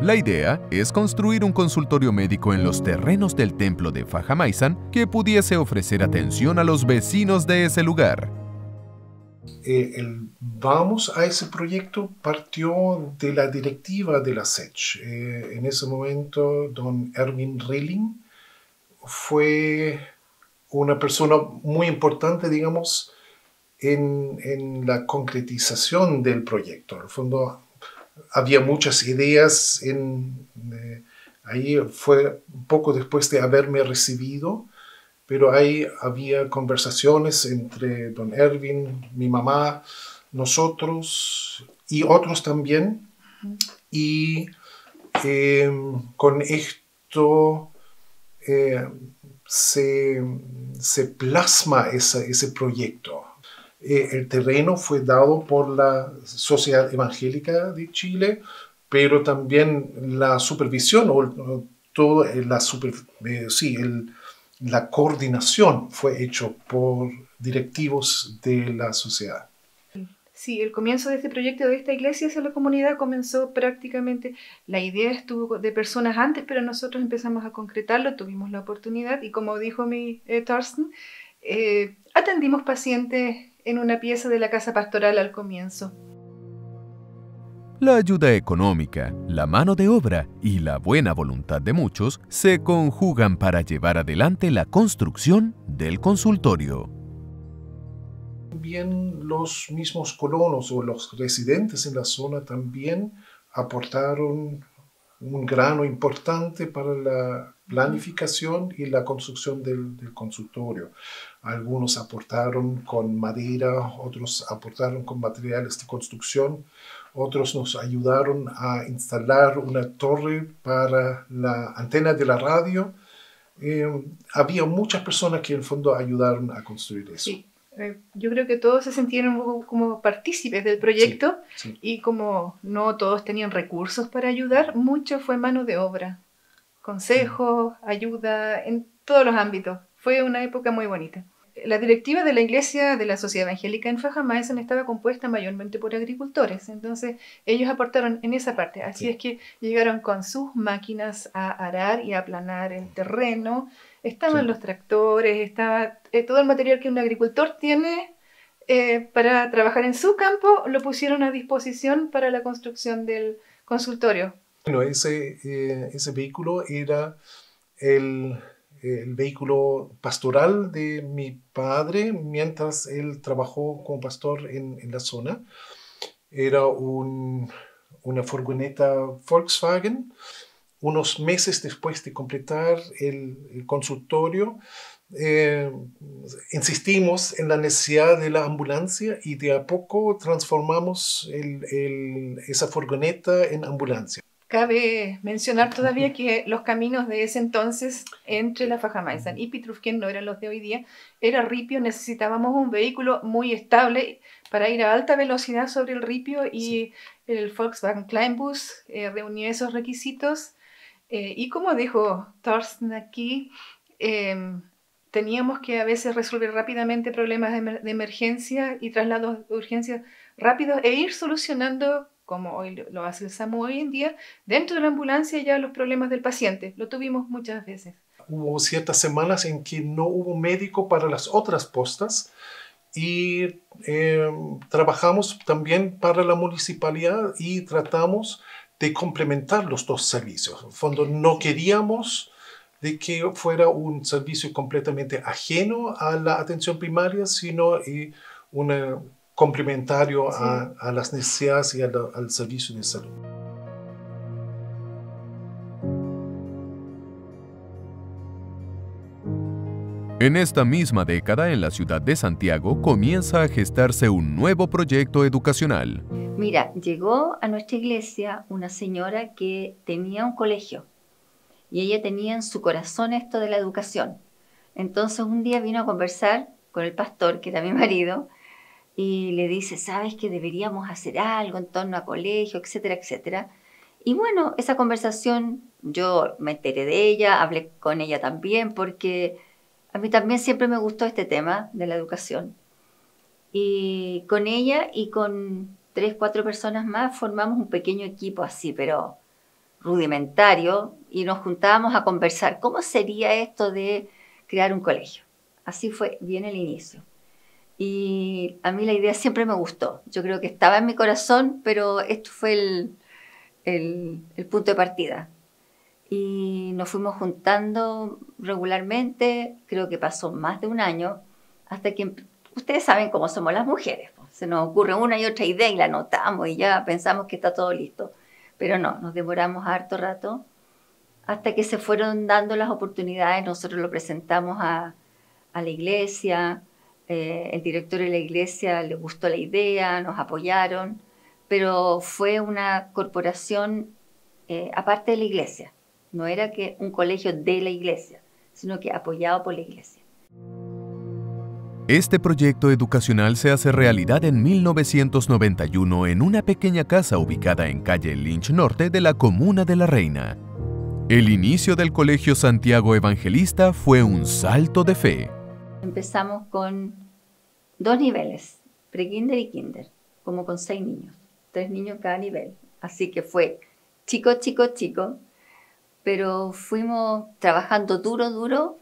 A: La idea es construir un consultorio médico en los terrenos del templo de Fajamaisan que pudiese ofrecer atención a los vecinos de ese lugar.
R: Vamos a ese proyecto partió de la directiva de la SECH. En ese momento, don Erwin Rilling fue una persona muy importante, digamos, en la concretización del proyecto. En el fondo, había muchas ideas. Ahí fue poco después de haberme recibido, pero ahí había conversaciones entre don Erwin, mi mamá, nosotros y otros también. Y con esto se plasma ese proyecto. El terreno fue dado por la Sociedad Evangélica de Chile, pero también la supervisión la coordinación fue hecho por directivos de la sociedad.
M: Sí, el comienzo de este proyecto de esta iglesia hacia la comunidad comenzó prácticamente, la idea estuvo de personas antes, pero nosotros empezamos a concretarlo, tuvimos la oportunidad y como dijo mi Thorsten, atendimos pacientes en una pieza de la casa pastoral al comienzo.
A: La ayuda económica, la mano de obra y la buena voluntad de muchos se conjugan para llevar adelante la construcción del consultorio.
R: También los mismos colonos o los residentes en la zona también aportaron un grano importante para la planificación y la construcción del consultorio. Algunos aportaron con madera, otros aportaron con materiales de construcción, otros nos ayudaron a instalar una torre para la antena de la radio. Había muchas personas que en el fondo ayudaron a construir eso.
M: Sí. Yo creo que todos se sentían un poco como partícipes del proyecto y como no todos tenían recursos para ayudar, mucho fue mano de obra, consejos, ayuda en todos los ámbitos. Fue una época muy bonita. La directiva de la iglesia de la Sociedad Evangélica en Fajamaisen estaba compuesta mayormente por agricultores, entonces ellos aportaron en esa parte. Así es que llegaron con sus máquinas a arar y a aplanar el terreno. Estaban los tractores, estaba todo el material que un agricultor tiene para trabajar en su campo, lo pusieron a disposición para la construcción del consultorio.
R: Bueno, ese vehículo era el vehículo pastoral de mi padre mientras él trabajó como pastor en la zona. Era una furgoneta Volkswagen. Unos meses después de completar el consultorio, insistimos en la necesidad de la ambulancia y de a poco transformamos esa furgoneta en ambulancia.
M: Cabe mencionar todavía que los caminos de ese entonces entre la Fajamaisen y Pitrufquén no eran los de hoy día, era ripio, necesitábamos un vehículo muy estable para ir a alta velocidad sobre el ripio y el Volkswagen Kleinbus reunía esos requisitos. Y como dijo Thorsten aquí, teníamos que a veces resolver rápidamente problemas de emergencia y traslados de urgencia rápidos e ir solucionando, como hoy lo hace el SAMU hoy en día, dentro de la ambulancia ya los problemas del paciente. Lo tuvimos muchas veces.
R: Hubo ciertas semanas en que no hubo médico para las otras postas y trabajamos también para la municipalidad y tratamos de complementar los dos servicios. En el fondo no queríamos de que fuera un servicio completamente ajeno a la atención primaria, sino un complementario a las necesidades y al servicio de salud.
A: En esta misma década, en la ciudad de Santiago, comienza a gestarse un nuevo proyecto educacional.
S: Mira, llegó a nuestra iglesia una señora que tenía un colegio y ella tenía en su corazón esto de la educación. Entonces un día vino a conversar con el pastor, que era mi marido, y le dice, ¿sabes que deberíamos hacer algo en torno a colegio, etcétera, etcétera? Y bueno, esa conversación yo me enteré de ella, hablé con ella también, porque a mí también siempre me gustó este tema de la educación. Y con ella y con 3, 4 personas más formamos un pequeño equipo así, pero rudimentario, y nos juntábamos a conversar cómo sería esto de crear un colegio. Así fue bien el inicio. Y a mí la idea siempre me gustó. Yo creo que estaba en mi corazón, pero esto fue el punto de partida. Y nos fuimos juntando regularmente, creo que pasó más de un año, hasta que ustedes saben cómo somos las mujeres. Se nos ocurre una y otra idea y la anotamos y ya pensamos que está todo listo. Pero no, nos demoramos harto rato hasta que se fueron dando las oportunidades. Nosotros lo presentamos a la iglesia, el director de la iglesia le gustó la idea, nos apoyaron, pero fue una corporación aparte de la iglesia. No era que un colegio de la iglesia, sino que apoyado por la iglesia.
A: Este proyecto educacional se hace realidad en 1991 en una pequeña casa ubicada en calle Lynch Norte de la comuna de La Reina. El inicio del Colegio Santiago Evangelista fue un salto de fe.
S: Empezamos con 2 niveles, pre-kinder y kinder, como con 6 niños, 3 niños cada nivel. Así que fue chico, chico, chico, pero fuimos trabajando duro,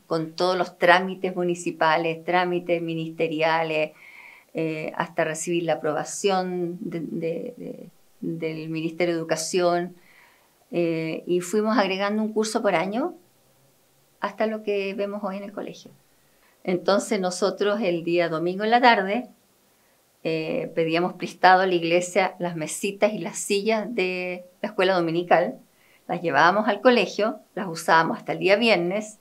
S: con todos los trámites municipales, trámites ministeriales, hasta recibir la aprobación del Ministerio de Educación, y fuimos agregando un curso por año hasta lo que vemos hoy en el colegio. Entonces nosotros el día domingo en la tarde pedíamos prestado a la iglesia las mesitas y las sillas de la escuela dominical, las llevábamos al colegio, las usábamos hasta el día viernes,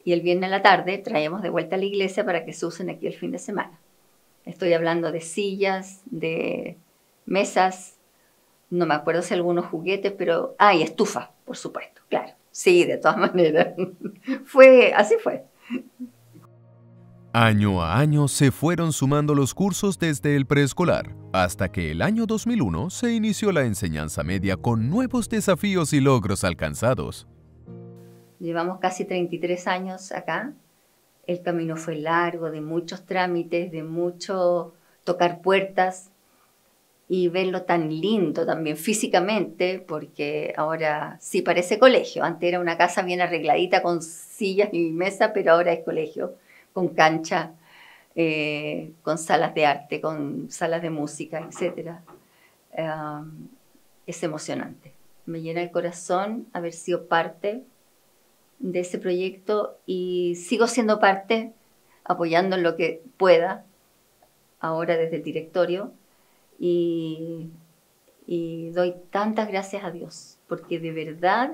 S: y el viernes en la tarde traíamos de vuelta a la iglesia para que se usen aquí el fin de semana. Estoy hablando de sillas, de mesas, no me acuerdo si algunos juguetes, pero... y estufa, por supuesto, claro. Sí, de todas maneras. Así fue.
A: Año a año se fueron sumando los cursos desde el preescolar, hasta que el año 2001 se inició la enseñanza media con nuevos desafíos y logros alcanzados.
S: Llevamos casi 33 años acá. El camino fue largo, de muchos trámites, de mucho tocar puertas y verlo tan lindo también físicamente, porque ahora sí parece colegio. Antes era una casa bien arregladita con sillas y mesas, pero ahora es colegio, con cancha, con salas de arte, con salas de música, etc. Es emocionante. Me llena el corazón haber sido parte de ese proyecto y sigo siendo parte, apoyando en lo que pueda, ahora desde el directorio, y doy tantas gracias a Dios, porque de verdad,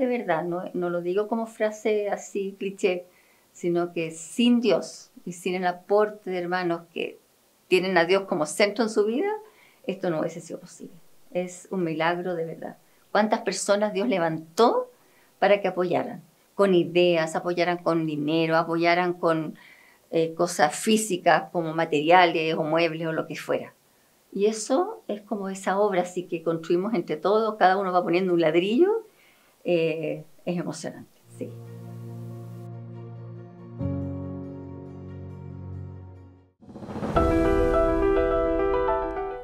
S: no lo digo como frase así cliché, sino que sin Dios y sin el aporte de hermanos que tienen a Dios como centro en su vida, esto no hubiese sido posible. Es un milagro de verdad. ¿Cuántas personas Dios levantó para que apoyaran? Con ideas, apoyaran con dinero, apoyaran con cosas físicas como materiales o muebles o lo que fuera. Y eso es como esa obra así que construimos entre todos, cada uno va poniendo un ladrillo, es emocionante, sí.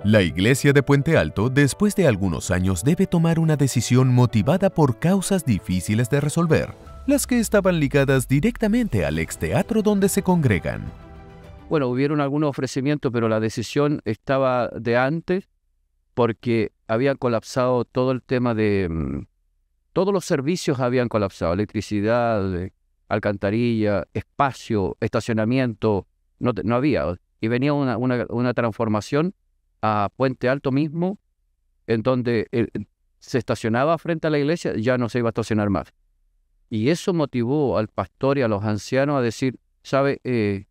A: La iglesia de Puente Alto, después de algunos años, debe tomar una decisión motivada por causas difíciles de resolver, las que estaban ligadas directamente al exteatro donde se congregan.
Q: Bueno, hubieron algunos ofrecimientos, pero la decisión estaba de antes porque había colapsado todo el tema de... todos los servicios habían colapsado, electricidad, alcantarilla, espacio, estacionamiento, no había. Y venía una transformación a Puente Alto mismo, en donde se estacionaba frente a la iglesia, ya no se iba a estacionar más. Y eso motivó al pastor y a los ancianos a decir, ¿sabe?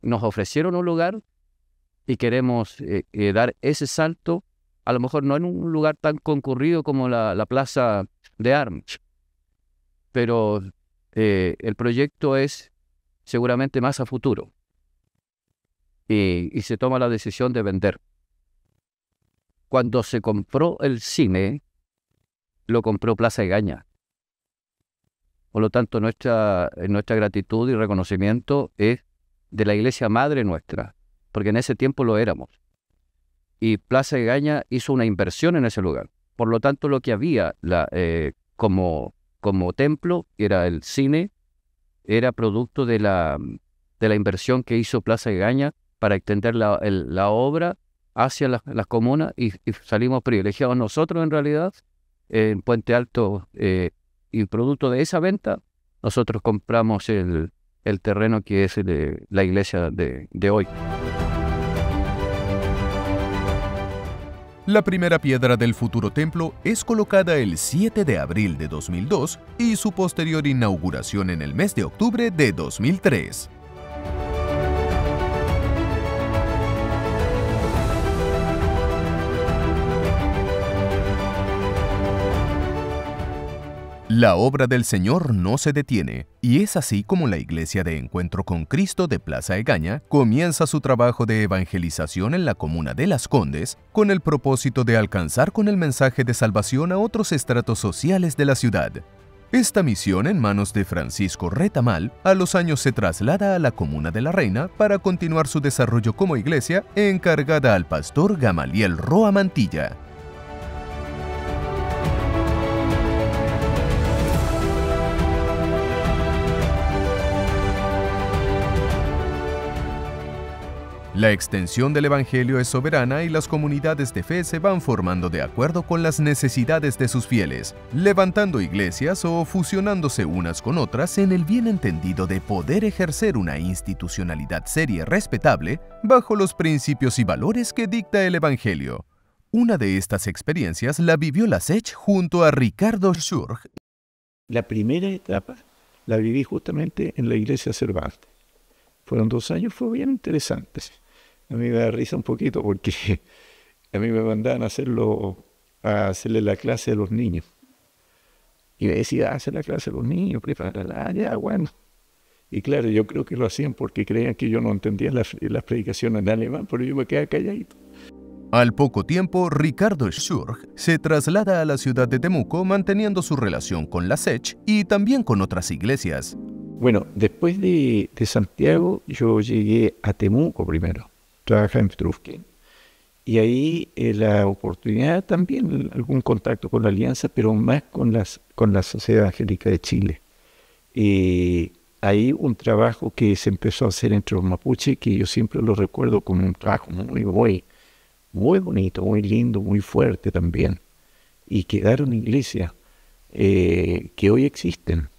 Q: Nos ofrecieron un lugar y queremos dar ese salto, a lo mejor no en un lugar tan concurrido como la Plaza de Armas, pero el proyecto es seguramente más a futuro. Y se toma la decisión de vender. Cuando se compró el cine, lo compró Plaza Egaña. Por lo tanto, nuestra gratitud y reconocimiento es de la iglesia madre nuestra, porque en ese tiempo lo éramos. Y Plaza Egaña hizo una inversión en ese lugar. Por lo tanto, lo que había como templo, era el cine, era producto de la inversión que hizo Plaza Egaña para extender la obra hacia las comunas, y salimos privilegiados nosotros en realidad en Puente Alto, y producto de esa venta nosotros compramos el terreno que es la iglesia de hoy.
A: La primera piedra del futuro templo es colocada el 7 de abril de 2002 y su posterior inauguración en el mes de octubre de 2003. La obra del Señor no se detiene, y es así como la Iglesia de Encuentro con Cristo de Plaza Egaña comienza su trabajo de evangelización en la comuna de Las Condes, con el propósito de alcanzar con el mensaje de salvación a otros estratos sociales de la ciudad. Esta misión, en manos de Francisco Retamal, a los años se traslada a la comuna de La Reina para continuar su desarrollo como iglesia, encargada al pastor Gamaliel Roa Mantilla. La extensión del Evangelio es soberana y las comunidades de fe se van formando de acuerdo con las necesidades de sus fieles, levantando iglesias o fusionándose unas con otras en el bien entendido de poder ejercer una institucionalidad seria y respetable bajo los principios y valores que dicta el Evangelio. Una de estas experiencias la vivió la SECH junto a Ricardo Schurg.
F: La primera etapa la viví justamente en la iglesia Cervantes. Fueron 2 años, fue bien interesante. A mí me da risa un poquito porque a mí me mandaban a hacerle la clase a los niños. Y me decía, hacer la clase a los niños, prepárala, ya, bueno. Y claro, yo creo que lo hacían porque creían que yo no entendía las predicaciones en alemán, pero yo me quedé calladito.
A: Al poco tiempo, Ricardo Schurg se traslada a la ciudad de Temuco manteniendo su relación con la SECH y también con otras iglesias.
F: Bueno, después de Santiago, yo llegué a Temuco primero, trabajé en Trufquén. Y ahí la oportunidad también, algún contacto con la Alianza, pero más con la Sociedad Evangélica de Chile. Y ahí un trabajo que se empezó a hacer entre los mapuches, que yo siempre lo recuerdo como un trabajo muy bonito, muy lindo, muy fuerte también. Y quedaron iglesias que hoy existen.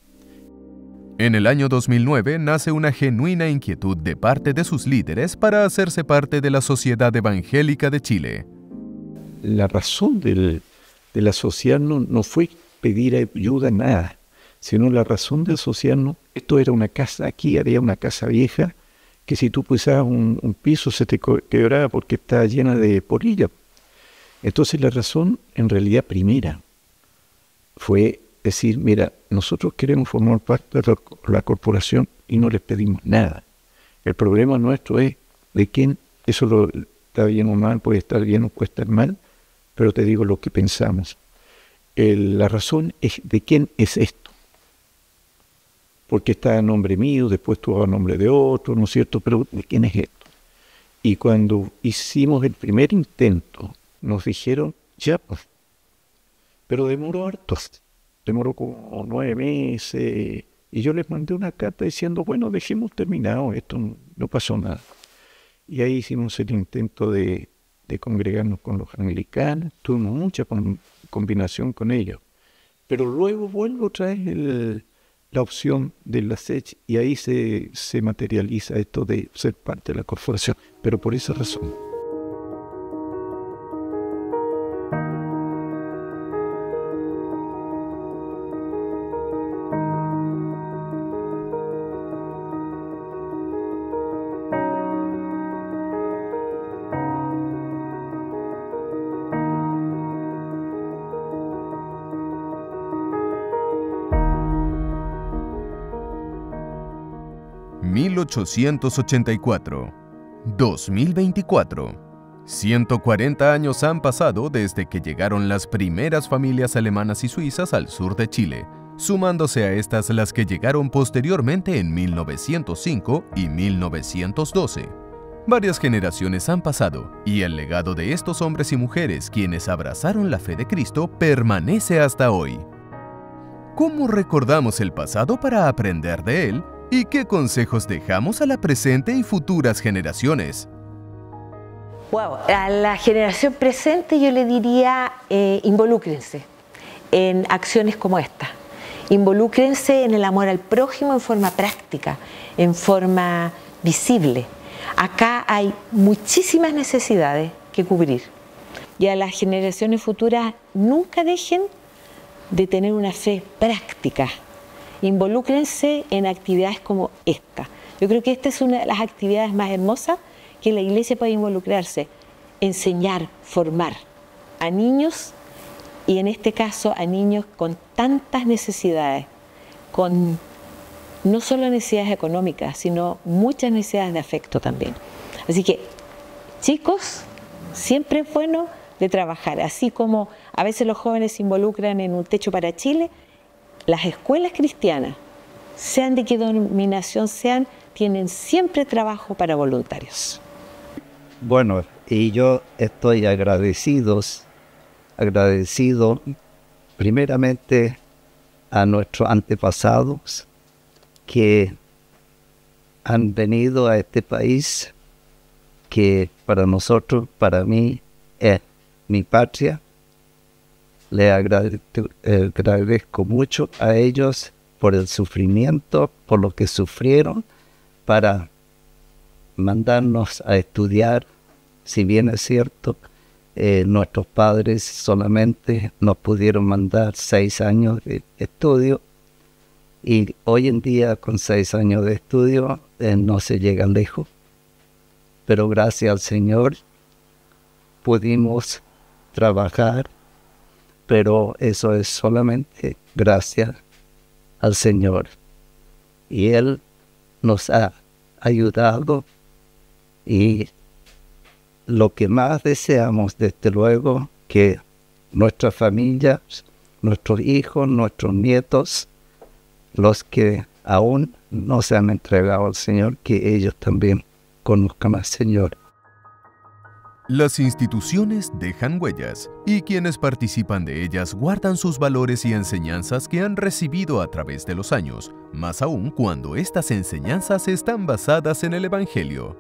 A: En el año 2009 nace una genuina inquietud de parte de sus líderes para hacerse parte de la Sociedad Evangélica de Chile.
F: La razón del asociarnos no fue pedir ayuda, nada, sino la razón de asociarnos, esto era una casa, aquí había una casa vieja, que si tú pisabas un piso se te quebraba porque estaba llena de polilla. Entonces la razón, en realidad primera, fue decir, mira, nosotros queremos formar parte de la corporación y no les pedimos nada. El problema nuestro es de quién, eso está bien o mal, puede estar bien o puede estar mal, pero te digo lo que pensamos. La razón es de quién es esto. Porque está a nombre mío, después estuvo a nombre de otro, ¿no es cierto? Pero ¿de quién es esto? Y cuando hicimos el primer intento, nos dijeron, ya, pues, pero demoró harto. Demoró como 9 meses, y yo les mandé una carta diciendo, bueno, dejemos terminado esto, no pasó nada. Y ahí hicimos el intento de congregarnos con los anglicanos, tuvimos mucha combinación con ellos. Pero luego vuelvo otra vez la opción de la SECH, y ahí se materializa esto de ser parte de la corporación, pero por esa razón.
A: ...1884... 2024... 140 años han pasado desde que llegaron las primeras familias alemanas y suizas al sur de Chile, sumándose a estas las que llegaron posteriormente en 1905 y 1912. Varias generaciones han pasado y el legado de estos hombres y mujeres quienes abrazaron la fe de Cristo permanece hasta hoy. ¿Cómo recordamos el pasado para aprender de él? ¿Y qué consejos dejamos a la presente y futuras generaciones?
O: Wow, a la generación presente yo le diría, involúcrense en acciones como esta. Involúcrense en el amor al prójimo en forma práctica, en forma visible. Acá hay muchísimas necesidades que cubrir. Y a las generaciones futuras nunca dejen de tener una fe práctica. Involúcrense en actividades como esta. Yo creo que esta es una de las actividades más hermosas que la iglesia puede involucrarse, enseñar, formar a niños, y en este caso a niños con tantas necesidades, con no solo necesidades económicas, sino muchas necesidades de afecto también. Así que, chicos, siempre es bueno de trabajar, así como a veces los jóvenes se involucran en un techo para Chile, las escuelas cristianas, sean de qué denominación sean, tienen siempre trabajo para voluntarios.
C: Bueno, y yo estoy agradecido primeramente a nuestros antepasados que han venido a este país que para nosotros, para mí, es mi patria. Le agradezco mucho a ellos por el sufrimiento, por lo que sufrieron para mandarnos a estudiar. Si bien es cierto, nuestros padres solamente nos pudieron mandar 6 años de estudio, y hoy en día con 6 años de estudio no se llega lejos, pero gracias al Señor pudimos trabajar, pero eso es solamente gracias al Señor. Y Él nos ha ayudado, y lo que más deseamos, desde luego, que nuestras familias, nuestros hijos, nuestros nietos, los que aún no se han entregado al Señor, que ellos también conozcan al Señor.
A: Las instituciones dejan huellas y quienes participan de ellas guardan sus valores y enseñanzas que han recibido a través de los años, más aún cuando estas enseñanzas están basadas en el Evangelio.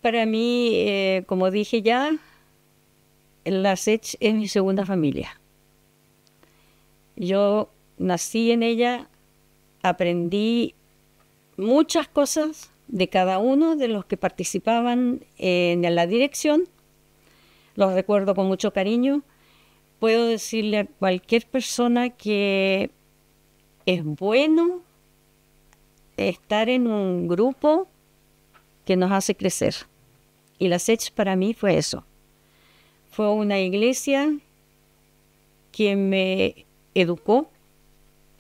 G: Para mí, como dije ya, la SECH es mi segunda familia. Yo nací en ella, aprendí muchas cosas de cada uno de los que participaban en la dirección. Los recuerdo con mucho cariño. Puedo decirle a cualquier persona que es bueno estar en un grupo que nos hace crecer. Y la SECH para mí fue eso. Fue una iglesia que me educó,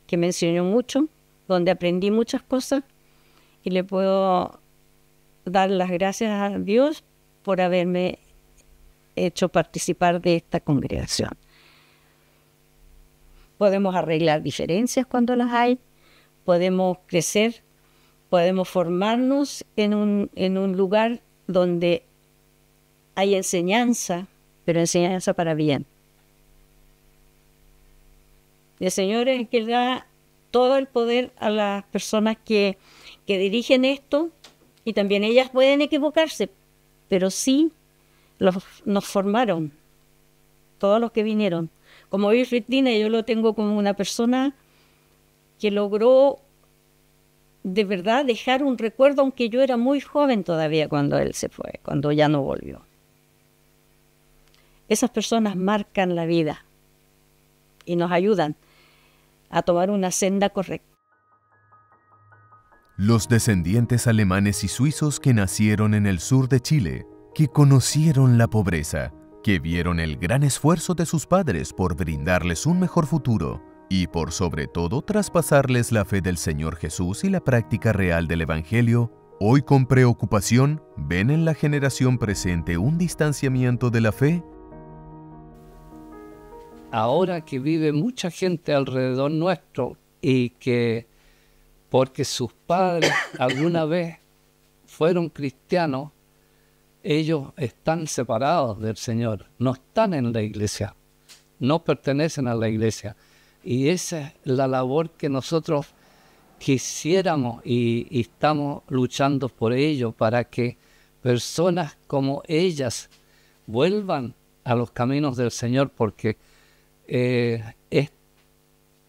G: que me enseñó mucho, donde aprendí muchas cosas, y le puedo dar las gracias a Dios por haberme hecho participar de esta congregación. Podemos arreglar diferencias cuando las hay, podemos crecer, podemos formarnos en un lugar donde hay enseñanza, pero enseñanza para bien. El Señor es el que da todo el poder a las personas que dirigen esto, y también ellas pueden equivocarse, pero sí nos formaron, todos los que vinieron. Como Wilfried Dina, yo lo tengo como una persona que logró de verdad dejar un recuerdo, aunque yo era muy joven todavía cuando él se fue, cuando ya no volvió. Esas personas marcan la vida y nos ayudan a tomar una senda correcta.
A: Los descendientes alemanes y suizos que nacieron en el sur de Chile, que conocieron la pobreza, que vieron el gran esfuerzo de sus padres por brindarles un mejor futuro y por sobre todo traspasarles la fe del Señor Jesús y la práctica real del Evangelio, hoy con preocupación ven en la generación presente un distanciamiento de la fe.
E: Ahora que vive mucha gente alrededor nuestro y que porque sus padres alguna vez fueron cristianos, ellos están separados del Señor, no están en la iglesia, no pertenecen a la iglesia. Y esa es la labor que nosotros quisiéramos y estamos luchando por ello, para que personas como ellas vuelvan a los caminos del Señor, porque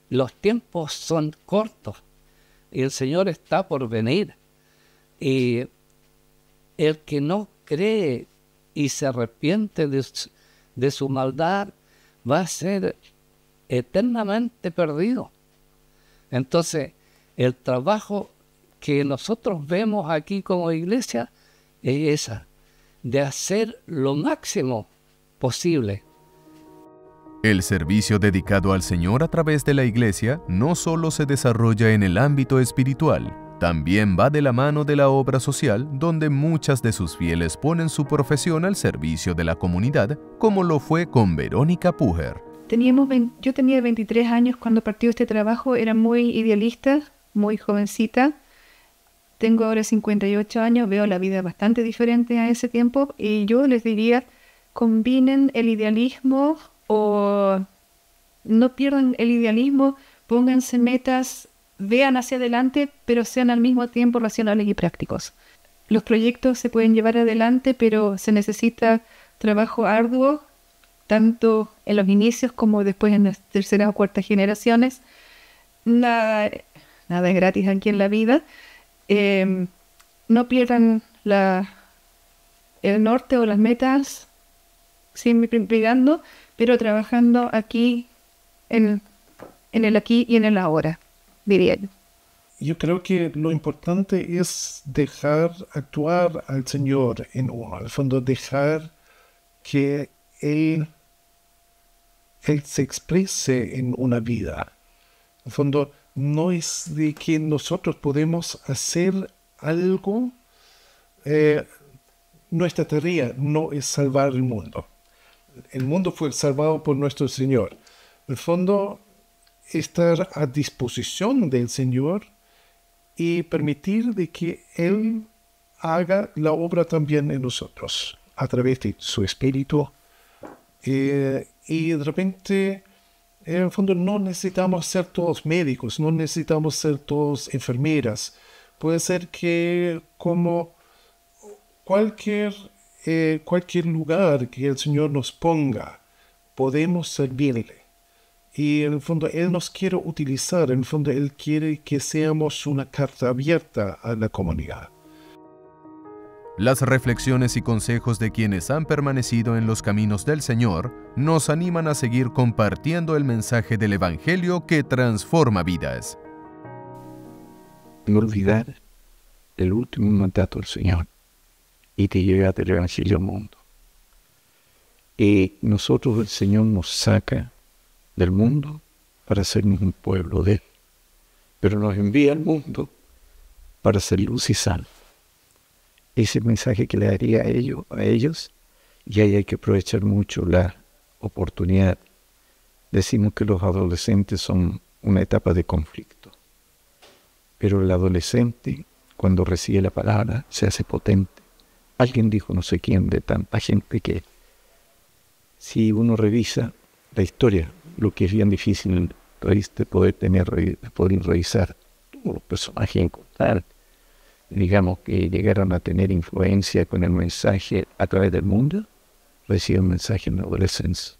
E: los tiempos son cortos y el Señor está por venir, y el que no cree y se arrepiente de su maldad va a ser eternamente perdido. Entonces, el trabajo que nosotros vemos aquí como iglesia es esa, de hacer lo máximo posible.
A: El servicio dedicado al Señor a través de la iglesia no solo se desarrolla en el ámbito espiritual, también va de la mano de la obra social, donde muchas de sus fieles ponen su profesión al servicio de la comunidad, como lo fue con Verónica Puher.
M: Yo tenía 23 años cuando partió este trabajo, era muy idealista, muy jovencita. Tengo ahora 58 años, veo la vida bastante diferente a ese tiempo, y yo les diría, combinen el idealismo o no pierdan el idealismo, pónganse metas, vean hacia adelante, pero sean al mismo tiempo racionales y prácticos. Los proyectos se pueden llevar adelante, pero se necesita trabajo arduo, tanto en los inicios como después en las terceras o cuartas generaciones. Nada es gratis aquí en la vida. No pierdan el norte o las metas, siempre pegando, pero trabajando aquí, en el aquí y en el ahora, diría yo.
R: Yo creo que lo importante es dejar actuar al Señor en uno, al fondo dejar que Él se exprese en una vida. Al fondo, no es de que nosotros podemos hacer algo. Nuestra tarea no es salvar el mundo. El mundo fue salvado por nuestro Señor. En el fondo, estar a disposición del Señor y permitir de que Él haga la obra también en nosotros, a través de su Espíritu. Y de repente, en el fondo, no necesitamos ser todos médicos, no necesitamos ser todos enfermeras. Puede ser que como cualquier lugar que el Señor nos ponga, podemos servirle. Y en el fondo Él nos quiere utilizar, en el fondo Él quiere que seamos una carta abierta a la comunidad.
A: Las reflexiones y consejos de quienes han permanecido en los caminos del Señor nos animan a seguir compartiendo el mensaje del Evangelio que transforma vidas.
T: No olvidar el último mandato del Señor y te lleva del Evangelio al mundo. Y nosotros, el Señor nos saca del mundo para hacernos un pueblo de Él, pero nos envía al mundo para ser luz y sal. Ese mensaje que le daría a ellos, y ahí hay que aprovechar mucho la oportunidad. Decimos que los adolescentes son una etapa de conflicto, pero el adolescente, cuando recibe la palabra, se hace potente. Alguien dijo, no sé quién, de tanta gente, que si uno revisa la historia, lo que es bien difícil de poder revisar todos los personajes encontrar, digamos, que llegaron a tener influencia con el mensaje a través del mundo, reciben mensaje en la adolescencia,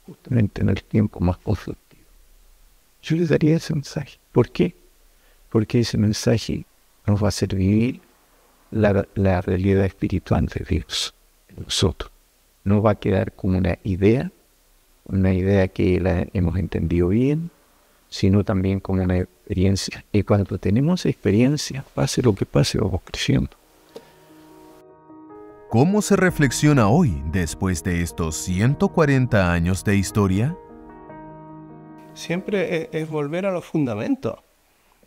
T: justamente en el tiempo más conflictivo. Yo les daría ese mensaje. ¿Por qué? Porque ese mensaje nos va a hacer vivir la realidad espiritual de Dios en nosotros. No va a quedar como una idea que la hemos entendido bien, sino también con una experiencia. Y cuando tenemos experiencia, pase lo que pase, vamos creciendo.
A: ¿Cómo se reflexiona hoy después de estos 140 años de historia?
B: Siempre es volver a los fundamentos.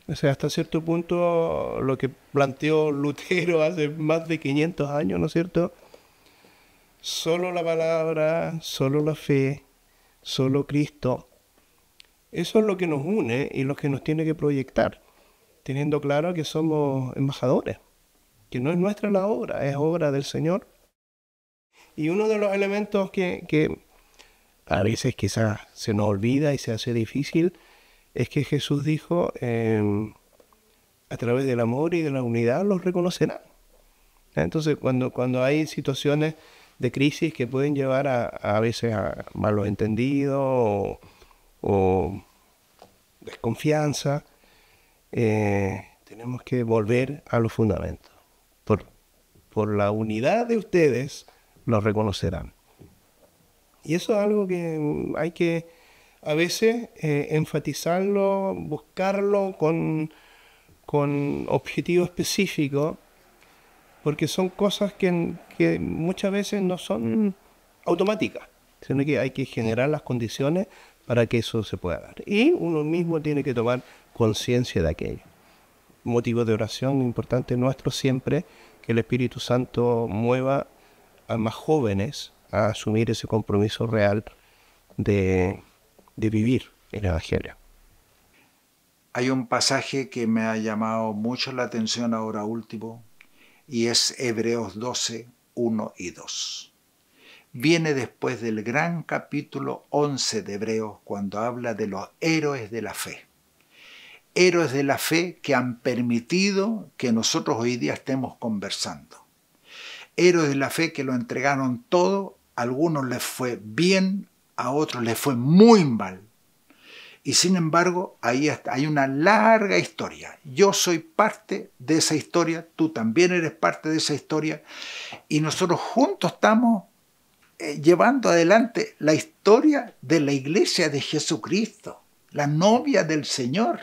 B: O sea, hasta cierto punto lo que planteó Lutero hace más de 500 años, ¿no es cierto? Solo la palabra, solo la fe, solo Cristo. Eso es lo que nos une y lo que nos tiene que proyectar, teniendo claro que somos embajadores, que no es nuestra la obra, es obra del Señor. Y uno de los elementos que a veces quizás se nos olvida y se hace difícil es que Jesús dijo, a través del amor y de la unidad los reconocerán. Entonces, cuando hay situaciones de crisis que pueden llevar a veces a malos entendidos o desconfianza, tenemos que volver a los fundamentos. Por la unidad de ustedes los reconocerán. Y eso es algo que hay que a veces enfatizarlo, buscarlo con objetivo específico, porque son cosas que muchas veces no son automáticas, sino que hay que generar las condiciones para que eso se pueda dar. Y uno mismo tiene que tomar conciencia de aquello. Motivo de oración importante nuestro siempre, que el Espíritu Santo mueva a más jóvenes a asumir ese compromiso real de vivir el Evangelio.
I: Hay un pasaje que me ha llamado mucho la atención ahora último, y es Hebreos 12, 1 y 2. Viene después del gran capítulo 11 de Hebreos, cuando habla de los héroes de la fe. Héroes de la fe que han permitido que nosotros hoy día estemos conversando. Héroes de la fe que lo entregaron todo, a algunos les fue bien, a otros les fue muy mal. Y sin embargo, ahí hay una larga historia. Yo soy parte de esa historia, tú también eres parte de esa historia, y nosotros juntos estamos llevando adelante la historia de la iglesia de Jesucristo, la novia del Señor.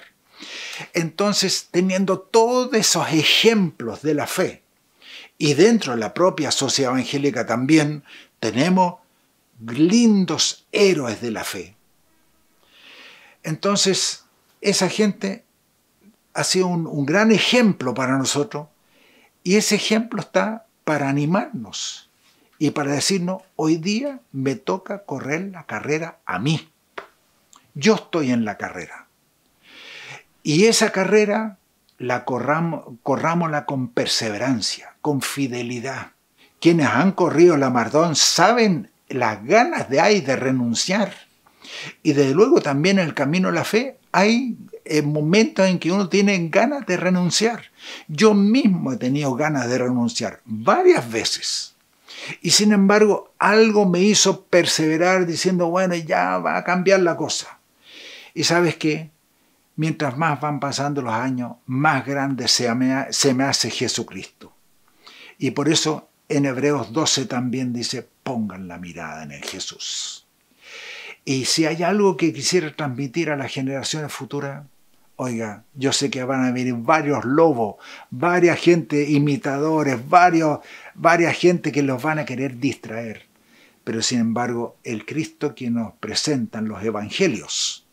I: Entonces, teniendo todos esos ejemplos de la fe, y dentro de la propia sociedad evangélica también, tenemos lindos héroes de la fe. Entonces, esa gente ha sido un gran ejemplo para nosotros, y ese ejemplo está para animarnos y para decirnos, hoy día me toca correr la carrera a mí. Yo estoy en la carrera. Y esa carrera la corrámosla con perseverancia, con fidelidad. Quienes han corrido la maratón saben las ganas de hay de renunciar. Y desde luego también en el camino de la fe hay momentos en que uno tiene ganas de renunciar. Yo mismo he tenido ganas de renunciar varias veces. Y sin embargo, algo me hizo perseverar diciendo, bueno, ya va a cambiar la cosa. Y ¿sabes qué? Mientras más van pasando los años, más grande se me hace Jesucristo. Y por eso en Hebreos 12 también dice, pongan la mirada en el Jesús. Y si hay algo que quisiera transmitir a las generaciones futuras, oiga, yo sé que van a venir varios lobos, varias gente imitadores, varias gente que los van a querer distraer. Pero sin embargo, el Cristo que nos presentan los evangelios,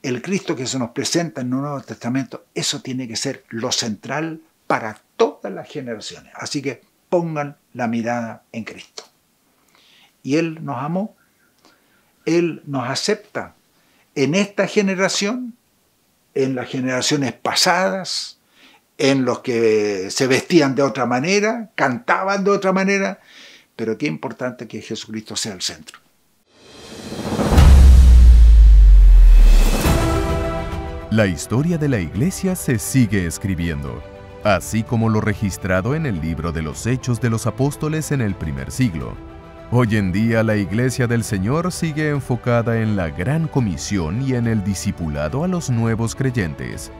I: el Cristo que se nos presenta en el Nuevo Testamento, eso tiene que ser lo central para todas las generaciones. Así que pongan la mirada en Cristo. Y Él nos amó, Él nos acepta en esta generación, en las generaciones pasadas, en los que se vestían de otra manera, cantaban de otra manera, pero qué importante que Jesucristo sea el centro.
A: La historia de la Iglesia se sigue escribiendo, así como lo registrado en el libro de los Hechos de los Apóstoles en el primer siglo. Hoy en día la Iglesia del Señor sigue enfocada en la Gran Comisión y en el discipulado a los nuevos creyentes.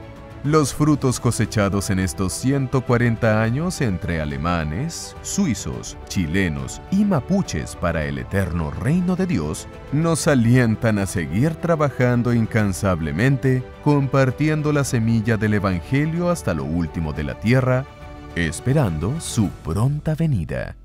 A: Los frutos cosechados en estos 140 años entre alemanes, suizos, chilenos y mapuches para el eterno reino de Dios nos alientan a seguir trabajando incansablemente, compartiendo la semilla del Evangelio hasta lo último de la tierra, esperando su pronta venida.